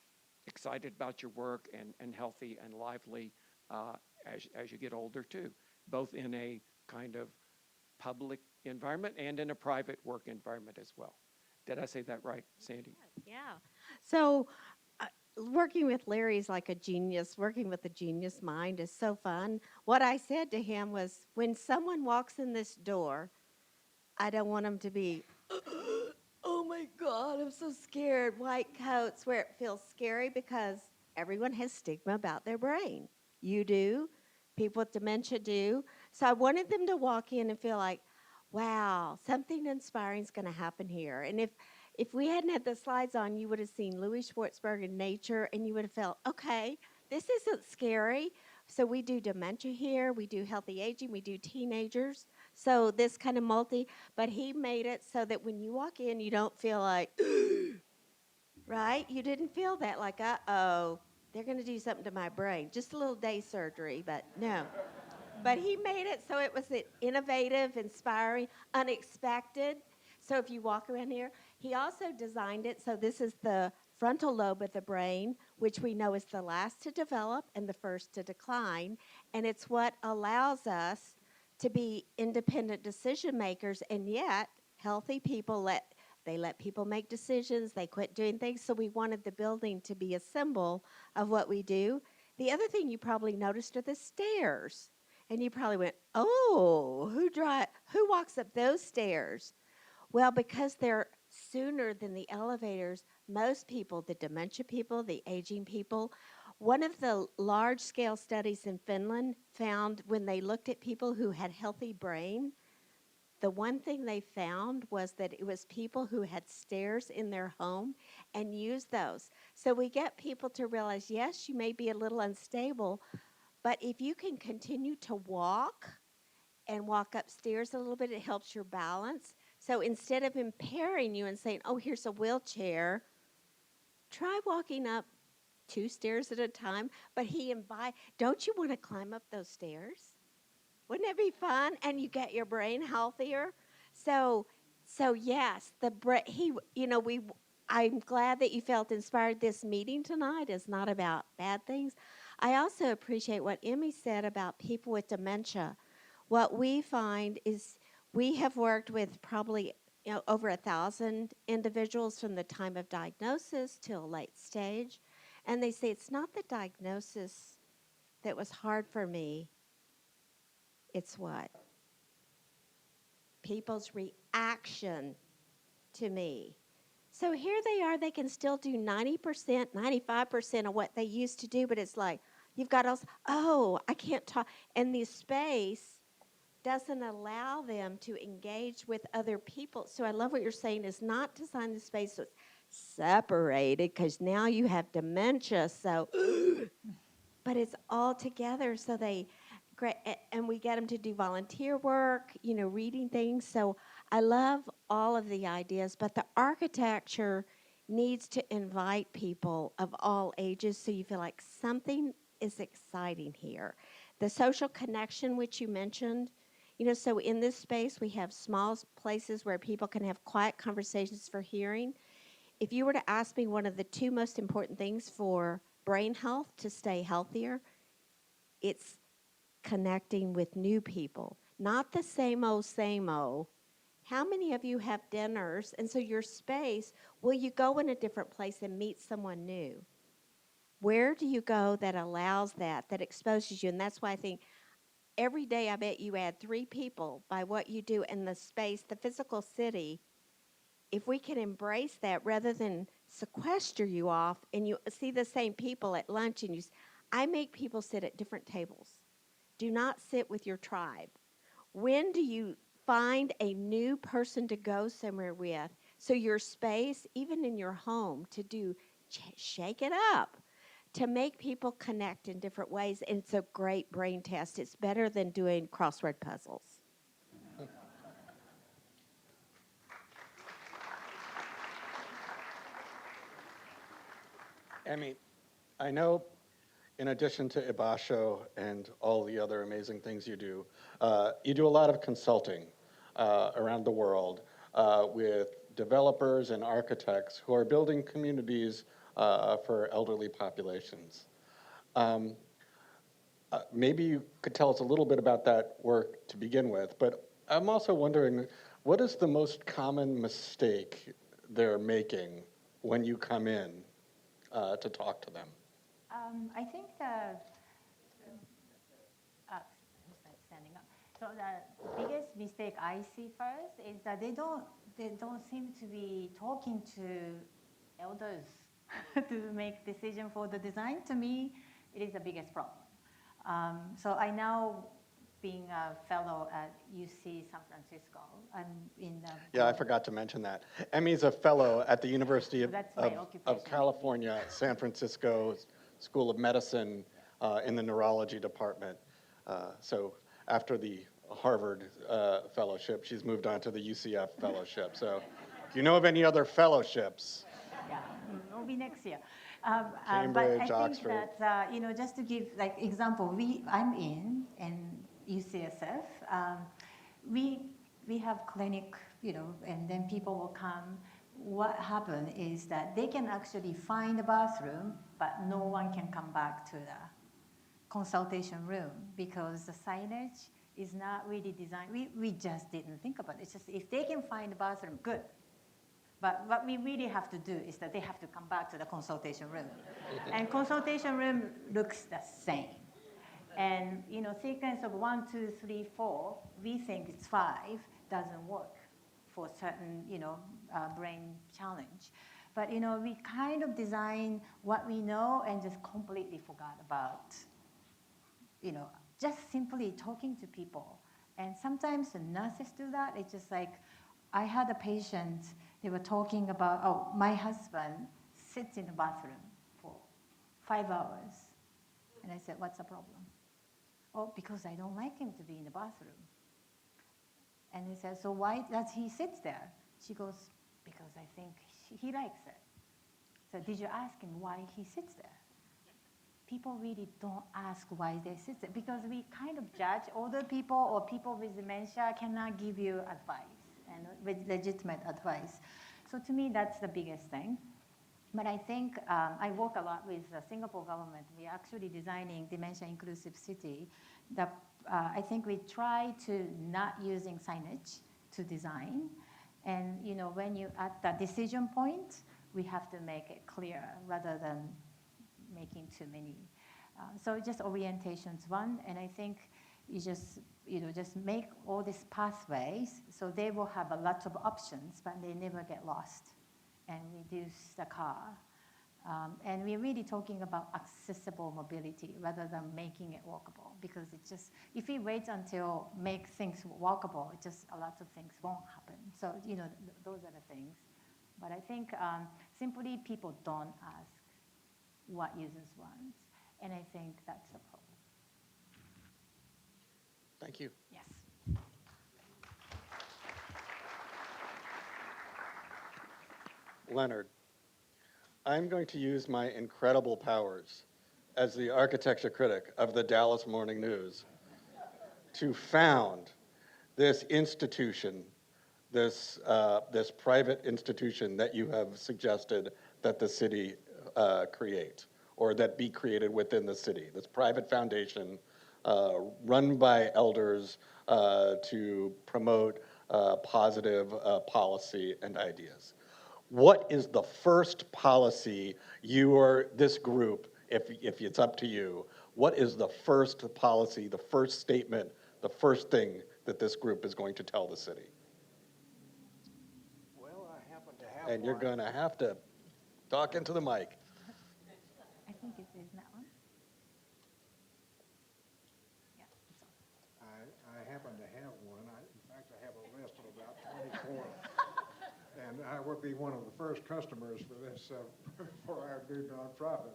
excited about your work and healthy and lively as you get older too, both in a kind of public environment and in a private work environment as well? Did I say that right, Sandy? Yeah. So working with Larry is like a genius. Working with a genius mind is so fun. What I said to him was, when someone walks in this door, I don't want them to be, oh my God, I'm so scared. White coats, where it feels scary, because everyone has stigma about their brain. You do. People with dementia do. So I wanted them to walk in and feel like, wow, something inspiring is going to happen here. And if we hadn't had the slides on, you would have seen Louis Schwartzberg in Nature, and you would have felt, okay, this isn't scary. So we do dementia here, we do healthy aging, we do teenagers. So this kind of but he made it so that when you walk in, you don't feel like, right? You didn't feel that, like, uh-oh, they're going to do something to my brain. Just a little day surgery, but no. But he made it so it was innovative, inspiring, unexpected. So if you walk around here, he also designed it so this is the frontal lobe of the brain, which we know is the last to develop and the first to decline. And it's what allows us to be independent decision makers, and yet healthy people let people make decisions. They quit doing things. So we wanted the building to be a symbol of what we do. The other thing you probably noticed are the stairs. And you probably went, oh, who walks up those stairs? Well, because they're sooner than the elevators, most people, the dementia people, the aging people, one of the large scale studies in Finland found when they looked at people who had healthy brain, the one thing they found was that it was people who had stairs in their home and used those. So we get people to realize, yes, you may be a little unstable, but if you can continue to walk and walk upstairs a little bit, it helps your balance. So instead of impairing you and saying, oh, here's a wheelchair, try walking up 2 stairs at a time. But don't you want to climb up those stairs? Wouldn't it be fun? And you get your brain healthier. So yes, I'm glad that you felt inspired. This meeting tonight is not about bad things. I also appreciate what Emi said about people with dementia. What we find is we have worked with probably over 1,000 individuals from the time of diagnosis till late stage. And they say it's not the diagnosis that was hard for me. It's what? People's reaction to me. So here they are, they can still do 90%, 95% of what they used to do, but it's like, you've got us, oh, I can't talk. And this space doesn't allow them to engage with other people. So I love what you're saying is not design the space so it's separated, because now you have dementia, so, but it's all together, so and we get them to do volunteer work, reading things. So I love all of the ideas, but the architecture needs to invite people of all ages so you feel like something is exciting here. The social connection, which you mentioned, so in this space we have small places where people can have quiet conversations for hearing. If you were to ask me one of the 2 most important things for brain health to stay healthier, it's connecting with new people, not the same old. How many of you have dinners? And so your space, will you go in a different place and meet someone new? Where do you go that allows that exposes you? And that's why I think every day I bet you add 3 people by what you do in the space, the physical city. If we can embrace that rather than sequester you off and you see the same people at lunch and I make people sit at different tables. Do not sit with your tribe. When do you find a new person to go somewhere with? So your space, even in your home, to do, shake it up, to make people connect in different ways. And it's a great brain test. It's better than doing crossword puzzles. Emi, I know in addition to Ibasho and all the other amazing things you do a lot of consulting around the world with developers and architects who are building communities for elderly populations. Maybe you could tell us a little bit about that work to begin with, but I'm also wondering, what is the most common mistake they're making when you come in to talk to them? I think who's that standing up? So the biggest mistake I see first is that they don't seem to be talking to elders to make decision for the design. To me, it is the biggest problem. So I now, being a fellow at UC San Francisco, I'm in the... Yeah, I forgot to mention that. Emi's a fellow at the University of California, San Francisco School of Medicine in the neurology department. So after the Harvard fellowship, she's moved on to the UCF fellowship. So if you know of any other fellowships... Yeah, it'll be next year. Cambridge, but I think Oxford. that, just to give example, I'm in UCSF. We have clinic, and then people will come. What happens is that they can actually find a bathroom, but no one can come back to the consultation room because the signage is not really designed. We just didn't think about it. It's just if they can find a bathroom, good. But what we really have to do is that they have to come back to the consultation room. And consultation room looks the same. And sequence of 1, 2, 3, 4, we think it's 5, doesn't work for certain brain challenge. But we kind of design what we know and just completely forgot about just simply talking to people. And sometimes the nurses do that. It's just like, I had a patient, they were talking about, oh, my husband sits in the bathroom for 5 hours. And I said, what's the problem? Oh, because I don't like him to be in the bathroom. And they said, so why does he sit there? She goes, because I think he likes it. So did you ask him why he sits there? People really don't ask why they sit there because we kind of judge older people or people with dementia cannot give you advice and with legitimate advice. So to me, that's the biggest thing. But I think I work a lot with the Singapore government. We're actually designing dementia inclusive city. I think we try to not using signage to design. And when you at the decision point, we have to make it clear rather than making too many. So just orientation's one, and I think you just make all these pathways so they will have a lot of options, but they never get lost, and reduce the car. And we're really talking about accessible mobility rather than making it walkable, because it's just, if we wait until make things walkable, it just a lot of things won't happen. So those are the things. But I think simply people don't ask what users want. And I think that's a problem. Thank you. Yes. Leonard, I'm going to use my incredible powers as the architecture critic of the Dallas Morning News to found this institution, this private institution that you have suggested that the city create, or that be created within the city. This private foundation run by elders to promote positive policy and ideas. What is the first policy this group, if it's up to you, what is the first policy, the first statement, the first thing that this group is going to tell the city? Well, I happen to have And you're one. going to have to talk into the mic. I think it is that one. Yeah. I happen to have one. In fact, I have a list of about 24. And I would be one of the first customers for this, for our new nonprofit.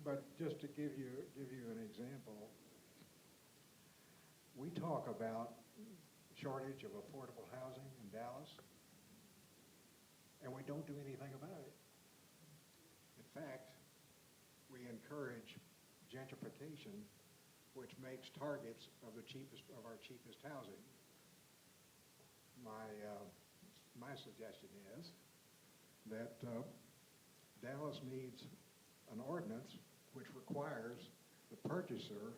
But just to give you an example, we talk about shortage of affordable housing in Dallas, and we don't do anything about it. In fact, we encourage gentrification, which makes targets of our cheapest housing. My suggestion is that Dallas needs an ordinance which requires the purchaser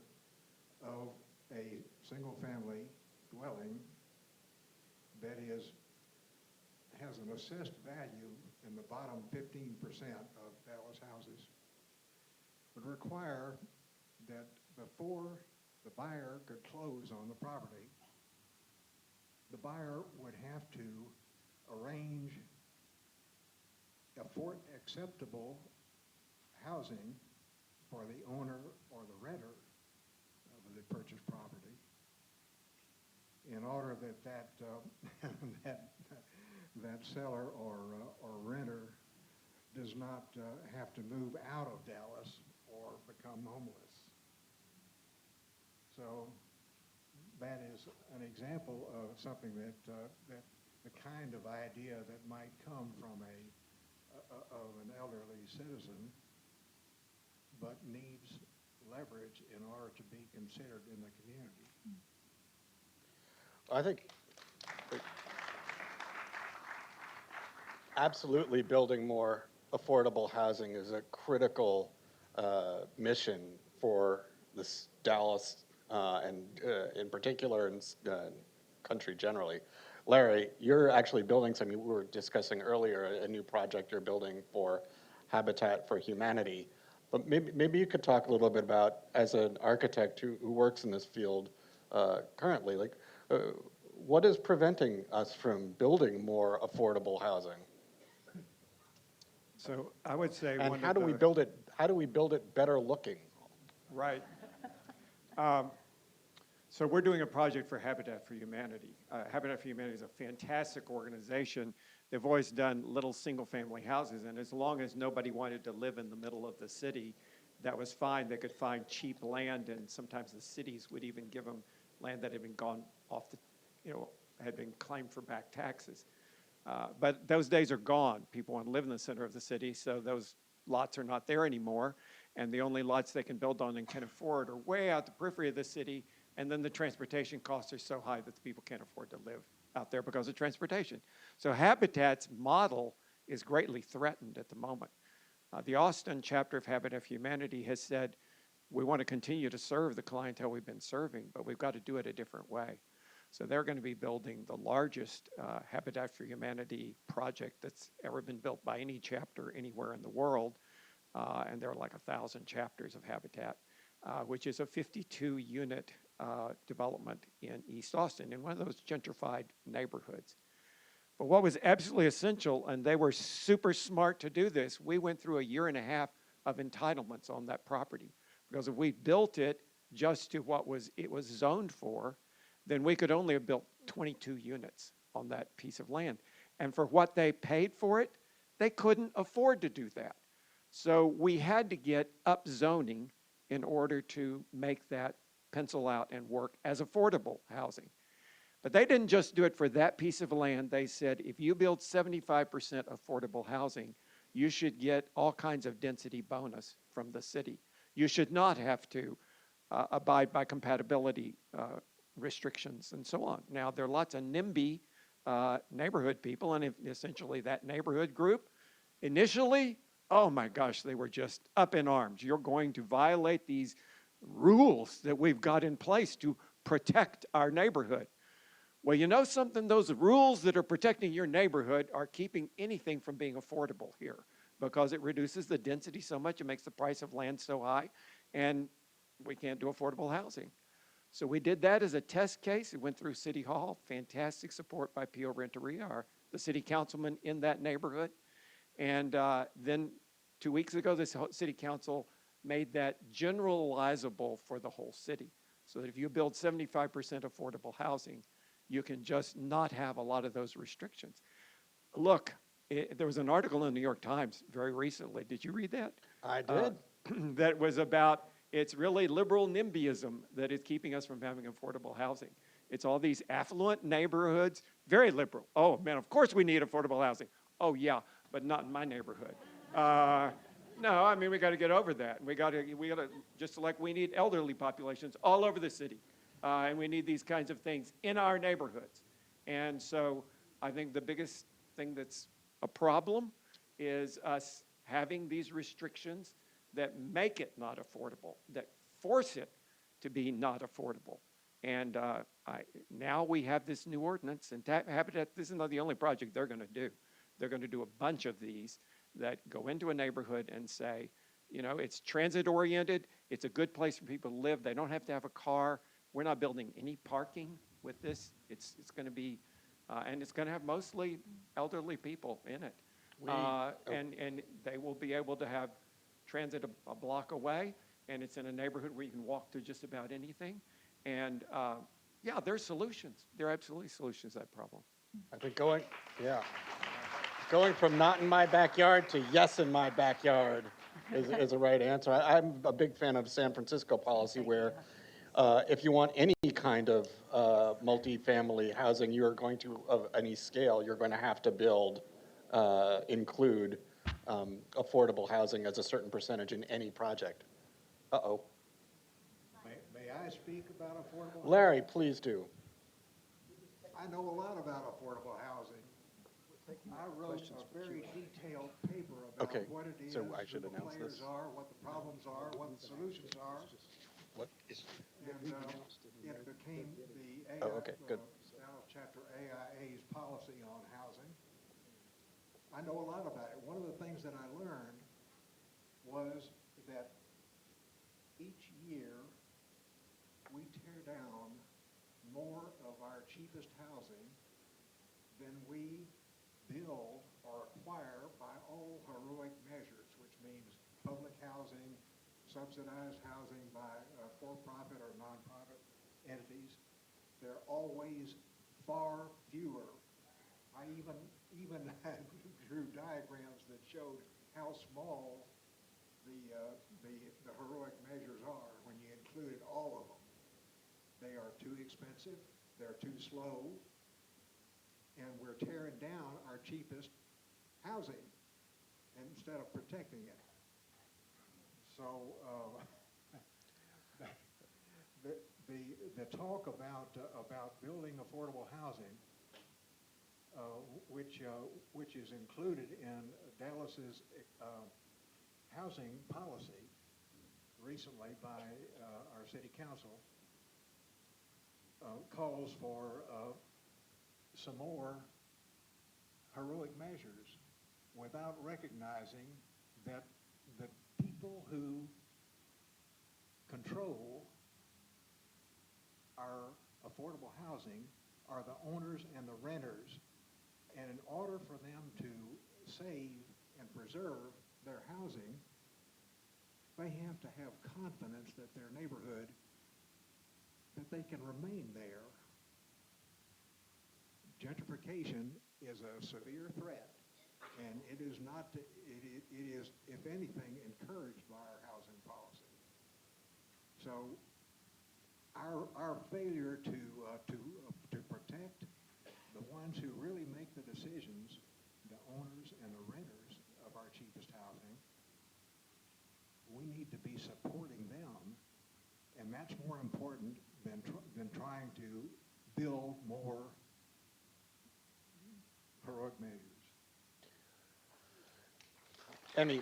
of a single-family dwelling that has an assessed value in the bottom 15% of Dallas houses would require that before the buyer could close on the property, the buyer would have to arrange acceptable housing for the owner or the renter of the purchased property in order that that seller or renter does not have to move out of Dallas or become homeless. So that is an example of something that the kind of idea that might come from of an elderly citizen, but needs leverage in order to be considered in the community. I think absolutely building more affordable housing is a critical mission for this Dallas and in particular in country generally. Larry, you're actually building something. We were discussing earlier a new project you're building for Habitat for Humanity. But maybe you could talk a little bit about, as an architect who works in this field currently, like what is preventing us from building more affordable housing? So I would say And one how of do we the- build it? How do we build it better looking? Right. So we're doing a project for Habitat for Humanity. Habitat for Humanity is a fantastic organization. They've always done little single-family houses, and as long as nobody wanted to live in the middle of the city, that was fine. They could find cheap land, and sometimes the cities would even give them land that had been gone off the, had been claimed for back taxes. But those days are gone. People want to live in the center of the city, so those lots are not there anymore. And the only lots they can build on and can afford are way out the periphery of the city. And then the transportation costs are so high that the people can't afford to live out there because of transportation. So Habitat's model is greatly threatened at the moment. The Austin chapter of Habitat for Humanity has said, we want to continue to serve the clientele we've been serving, but we've got to do it a different way. So they're going to be building the largest Habitat for Humanity project that's ever been built by any chapter anywhere in the world. And there are like 1,000 chapters of Habitat, which is a 52-unit development in East Austin, in one of those gentrified neighborhoods. But what was absolutely essential, and they were super smart to do this, we went through a year and a half of entitlements on that property. Because if we built it just to what it was zoned for, then we could only have built 22 units on that piece of land. And for what they paid for it, they couldn't afford to do that. So we had to get up zoning in order to make that pencil out and work as affordable housing. But they didn't just do it for that piece of land. They said, if you build 75% affordable housing, you should get all kinds of density bonus from the city. You should not have to abide by compatibility restrictions and so on. Now, there are lots of NIMBY neighborhood people, and essentially that neighborhood group, initially, oh my gosh, they were just up in arms. You're going to violate these rules that we've got in place to protect our neighborhood. Well, you know something? Those rules that are protecting your neighborhood are keeping anything from being affordable here because it reduces the density so much, it makes the price of land so high, and we can't do affordable housing. So we did that as a test case. It went through City Hall, fantastic support by Pio Renteria, the city councilman in that neighborhood. And then 2 weeks ago, this city council made that generalizable for the whole city. So that if you build 75% affordable housing, you can just not have a lot of those restrictions. Look, there was an article in the New York Times very recently. Did you read that? I did. That was about, it's really liberal NIMBYism that is keeping us from having affordable housing. It's all these affluent neighborhoods, very liberal. Oh man, of course we need affordable housing. Oh yeah, but not in my neighborhood. No, I mean, we got to get over that. We got to, just like we need elderly populations all over the city. And we need these kinds of things in our neighborhoods. And so I think the biggest thing that's a problem is us having these restrictions that make it not affordable, that force it to be not affordable. And now we have this new ordinance, and Habitat, this is not the only project they're going to do. They're going to do a bunch of these that go into a neighborhood and say, you know, it's transit-oriented, it's a good place for people to live, they don't have to have a car, we're not building any parking with this, it's going to be, and it's going to have mostly elderly people in it. And they will be able to have transit a block away, and it's in a neighborhood where you can walk to just about anything. And yeah, there's solutions. There are absolutely solutions to that problem. I think going from not in my backyard to yes in my backyard is a right answer. I'm a big fan of San Francisco policy where if you want any kind of multifamily housing, you are going to, of any scale, you're going to have to include affordable housing as a certain percentage in any project. Uh-oh. May I speak about affordable housing? Larry, please do. I know a lot about affordable housing. I wrote a very detailed paper about Okay, what it is, so I who should the announce players this. are, what the problems are, what the solutions are. What is? And it became the AI, Oh, okay, good. Dallas chapter AIA's policy on housing. I know a lot about it. One of the things that I learned was that each year we tear down more of our cheapest housing than we build or acquire by all heroic measures, which means public housing, subsidized housing by for-profit or nonprofit entities. They're always far fewer. I even drew diagrams that showed how small the heroic measures are when you included all of them. They are too expensive, they're too slow, and we're tearing down our cheapest housing instead of protecting it. So the talk about building affordable housing, which is included in Dallas's housing policy recently by our city council, calls for some more heroic measures without recognizing that the people who control our affordable housing are the owners and the renters. And in order for them to save and preserve their housing, they have to have confidence that their neighborhood, that they can remain there. Gentrification is a severe threat, and it is not, it is, if anything, encouraged by our housing policy. So our failure to protect the ones who really make the decisions, the owners and the renters of our cheapest housing, we need to be supporting them, and that's more important than trying to build more heroic measures. Emi,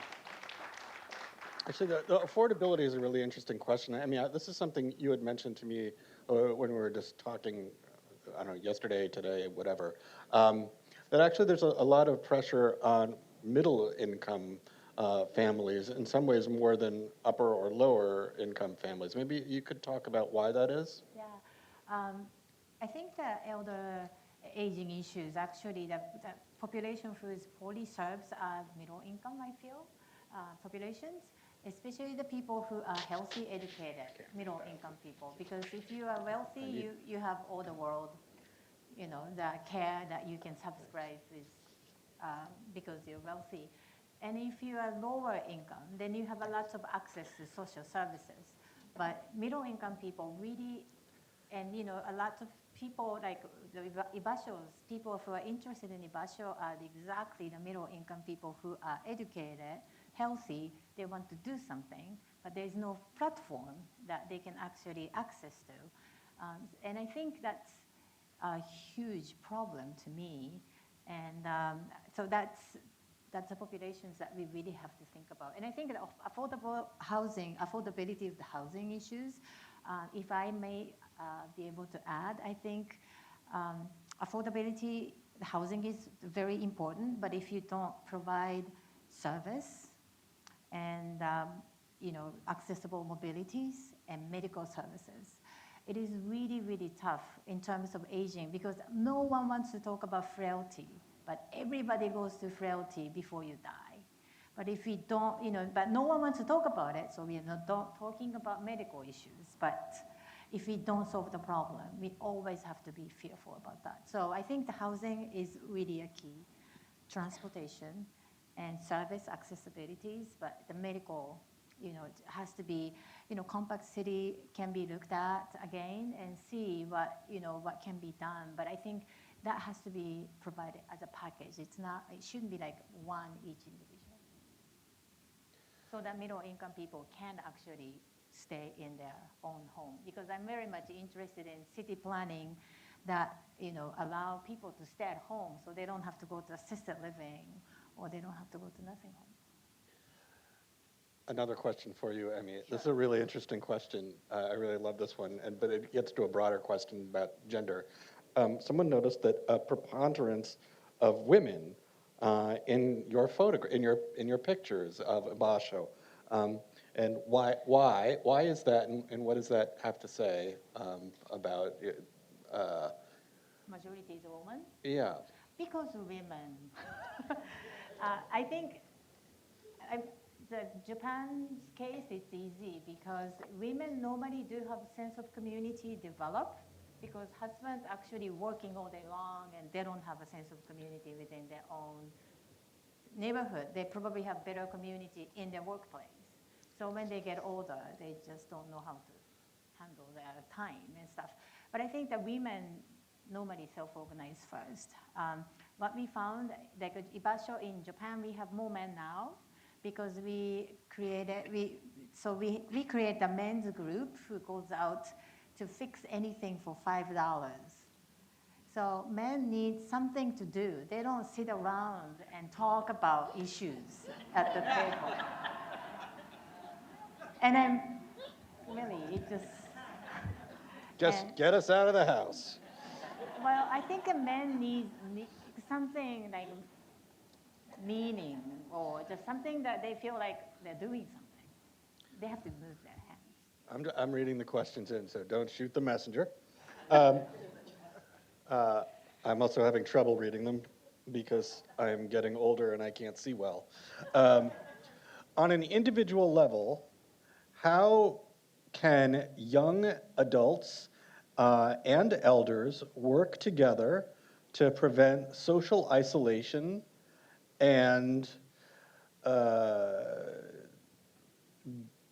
actually, the affordability is a really interesting question. I mean, this is something you had mentioned to me when we were just talking, I don't know, yesterday, today, whatever, that actually there's a lot of pressure on middle income families, in some ways more than upper or lower income families. Maybe you could talk about why that is? Yeah, I think the elder aging issues, actually the population who is poorly served are middle income, I feel, populations, especially the people who are healthy, educated, middle income people. Because if you are wealthy, you have all the world, you know, the care that you can subscribe with because you're wealthy. And if you are lower income, then you have a lot of access to social services. But middle income people really, and you know, a lot of people like the Ibashos, people who are interested in Ibasho are exactly the middle income people who are educated, healthy, they want to do something, but there's no platform that they can actually access to. And I think that's a huge problem to me. And so that's the populations that we really have to think about. And I think that affordability of the housing issues, if I may be able to add, I think affordability, the housing is very important, but if you don't provide service and you know, accessible mobilities and medical services, it is really, really tough in terms of aging, because no one wants to talk about frailty, but everybody goes to frailty before you die. But if we don't, you know, but no one wants to talk about it, so we are not talking about medical issues. But if we don't solve the problem, we always have to be fearful about that. So I think the housing is really a key, transportation and service accessibilities, but the medical, you know, it has to be, you know, compact city can be looked at again and see what, you know, what can be done. But I think that has to be provided as a package. It's not, it shouldn't be like one each individual. So that middle income people can actually stay in their own home. Because I'm very much interested in city planning that, you know, allow people to stay at home so they don't have to go to assisted living or they don't have to go to nursing home. Another question for you, Emi. This is a really interesting question. I really love this one, but it gets to a broader question about gender. Someone noticed that a preponderance of women in your in your pictures of Ibasho, and why is that, and what does that have to say about it? Majority is women. Yeah. Because women. I think the Japan's case, it's easy because women normally do have a sense of community develop because husbands actually working all day long and they don't have a sense of community within their own neighborhood. They probably have better community in their workplace. So when they get older, they just don't know how to handle their time and stuff. But I think that women normally self-organize first. What we found, like Ibasho in Japan, we have more men now because we create a men's group who goes out to fix anything for $5. So men need something to do. They don't sit around and talk about issues at the table. And then, really, it Just get us out of the house. well, I think a man needs something like meaning or just something that they feel like they're doing something. They have to move their hands. I'm reading the questions in, so don't shoot the messenger. I'm also having trouble reading them because I'm getting older and I can't see well. On an individual level, how can young adults and elders work together to prevent social isolation and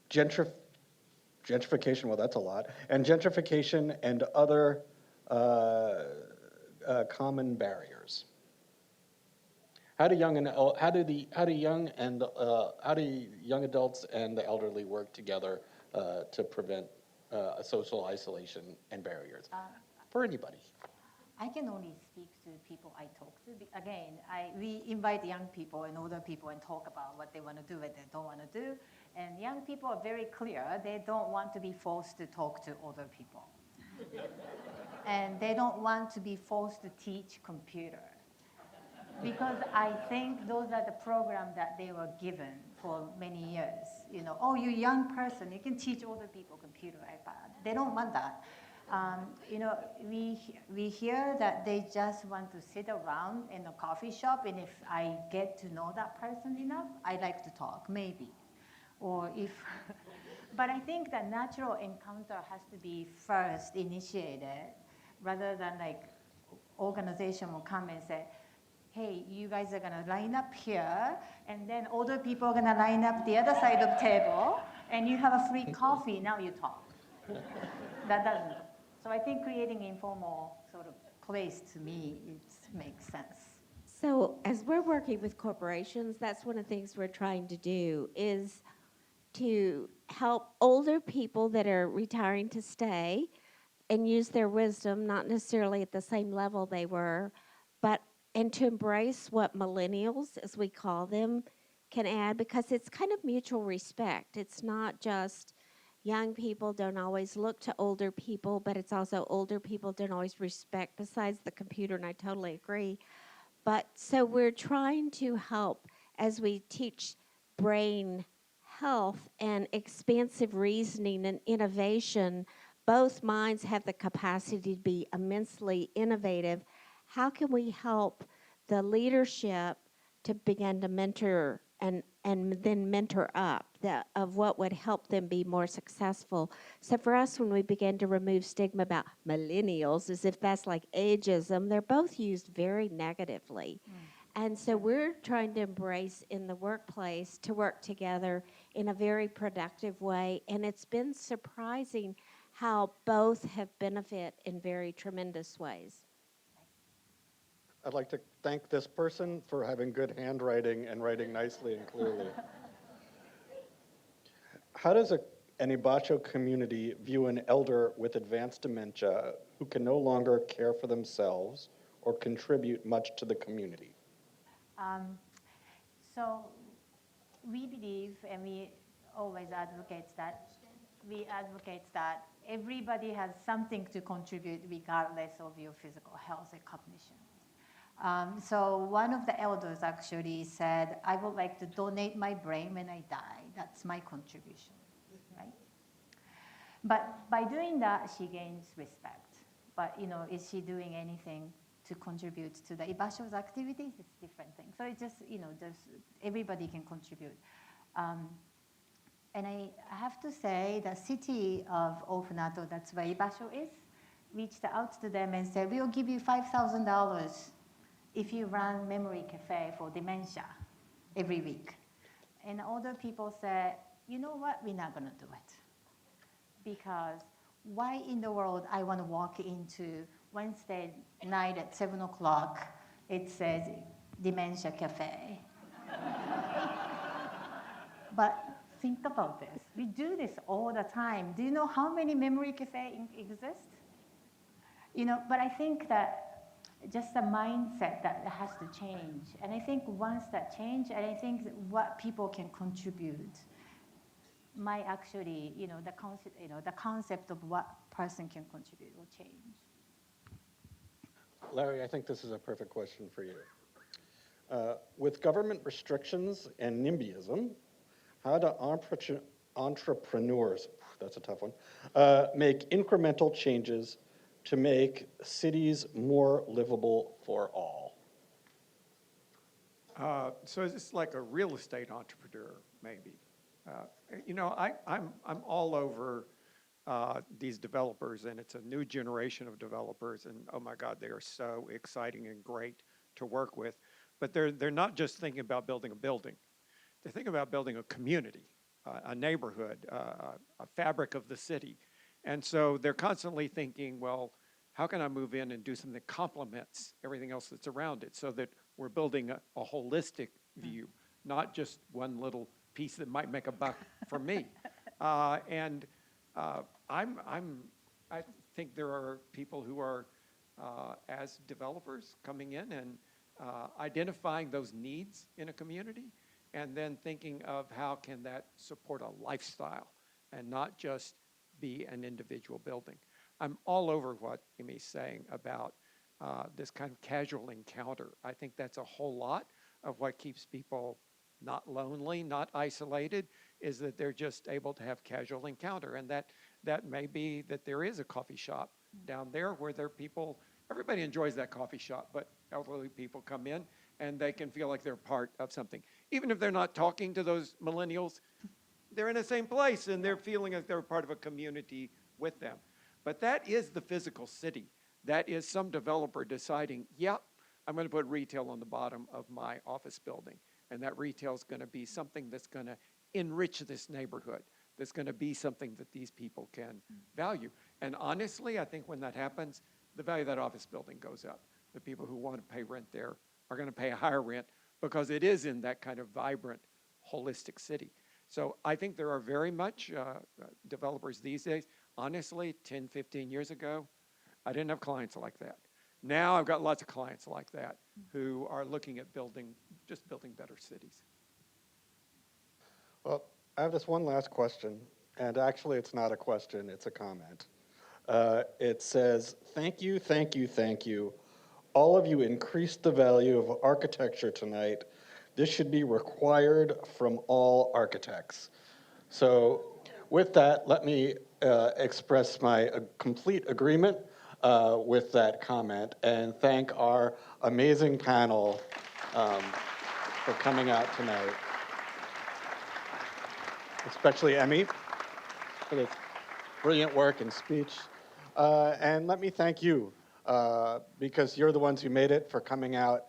gentrification, well, that's a lot, and gentrification and other common barriers? How do young adults and the elderly work together to prevent social isolation and barriers for anybody? I can only speak to people I talk to. Again, we invite young people and older people and talk about what they want to do and they don't want to do. And young people are very clear. They don't want to be forced to talk to older people. And they don't want to be forced to teach computer. Because I think those are the programs that they were given for many years. You know, oh, you young person, you can teach older people computer, iPad. They don't want that. You know, we hear that they just want to sit around in a coffee shop, and if I get to know that person enough, I like to talk, maybe. Or if, but I think that natural encounter has to be first initiated, rather than like organization will come and say, hey, you guys are gonna line up here, and then older people are gonna line up the other side of the table, and you have a free coffee, now you talk. That doesn't. So I think creating informal sort of place, to me, it makes sense. So as we're working with corporations, that's one of the things we're trying to do is to help older people that are retiring to stay and use their wisdom, not necessarily at the same level they were, and to embrace what millennials, as we call them, can add, because it's kind of mutual respect. It's not just young people don't always look to older people, but it's also older people don't always respect besides the computer, and I totally agree. But so we're trying to help as we teach brain health and expansive reasoning and innovation. Both minds have the capacity to be immensely innovative. How can we help the leadership to begin to mentor and then mentor up of what would help them be more successful? So for us, when we begin to remove stigma about millennials, as if that's like ageism, they're both used very negatively. And so we're trying to embrace in the workplace to work together in a very productive way. And it's been surprising how both have benefit in very tremendous ways. I'd like to thank this person for having good handwriting and writing nicely and clearly. How does an Ibasho community view an elder with advanced dementia who can no longer care for themselves or contribute much to the community? So we believe, and we always advocates that everybody has something to contribute regardless of your physical health and cognition. So one of the elders actually said, I would like to donate my brain when I die. That's my contribution, right? But by doing that, she gains respect. But is she doing anything to contribute to the Ibasho's activities? It's a different thing. So it's just, everybody can contribute. And I have to say, the city of Ofunato, that's where Ibasho is, reached out to them and said, we'll give you $5,000 if you run memory cafe for dementia every week. And older people said, you know what, we're not gonna do it. Because why in the world I wanna walk into Wednesday night at 7 o'clock, it says dementia cafe. But think about this. We do this all the time. Do you know how many memory cafes exist? But I think that just a mindset that has to change. And I think once that change, and I think what people can contribute might actually, the concept of what person can contribute will change. Larry, I think this is a perfect question for you. With government restrictions and NIMBYism, how do entrepreneurs, that's a tough one, make incremental changes to make cities more livable for all? So it's like a real estate entrepreneur, maybe. I'm all over these developers, and it's a new generation of developers, and oh my God, they are so exciting and great to work with. But they're not just thinking about building a building. They're thinking about building a community, a neighborhood, a fabric of the city. And so they're constantly thinking, well, how can I move in and do something that complements everything else that's around it, so that we're building a holistic view, not just one little piece that might make a buck for me. I think there are people who are, as developers, coming in and identifying those needs in a community, and then thinking of how can that support a lifestyle and not just be an individual building. I'm all over what Emi's saying about this kind of casual encounter. I think that's a whole lot of what keeps people not lonely, not isolated, is that they're just able to have casual encounter. And that may be that there is a coffee shop down there where there are people, everybody enjoys that coffee shop, but elderly people come in and they can feel like they're part of something. Even if they're not talking to those millennials, they're in the same place and they're feeling like they're part of a community with them. But that is the physical city. That is some developer deciding, yep, I'm going to put retail on the bottom of my office building. And that retail is going to be something that's going to enrich this neighborhood, that's going to be something that these people can value. And honestly, I think when that happens, the value of that office building goes up. The people who want to pay rent there are going to pay a higher rent because it is in that kind of vibrant, holistic city. So I think there are very much developers these days. Honestly, 10, 15 years ago, I didn't have clients like that. Now I've got lots of clients like that who are looking at building better cities. Well, I have this one last question, and actually it's not a question, it's a comment. It says, thank you, thank you, thank you. All of you increased the value of architecture tonight. This should be required from all architects. So with that, let me express my complete agreement with that comment and thank our amazing panel for coming out tonight. Especially Emi for this brilliant work and speech. And let me thank you because you're the ones who made it, for coming out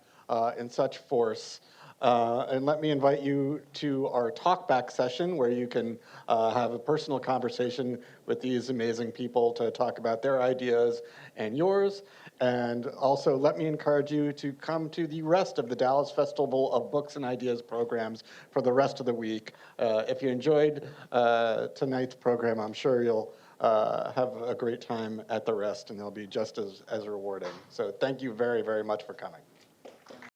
in such force. And let me invite you to our talkback session where you can have a personal conversation with these amazing people to talk about their ideas and yours. And also let me encourage you to come to the rest of the Dallas Festival of Books and Ideas programs for the rest of the week. If you enjoyed tonight's program, I'm sure you'll have a great time at the rest, and they'll be just as rewarding. So thank you very, very much for coming.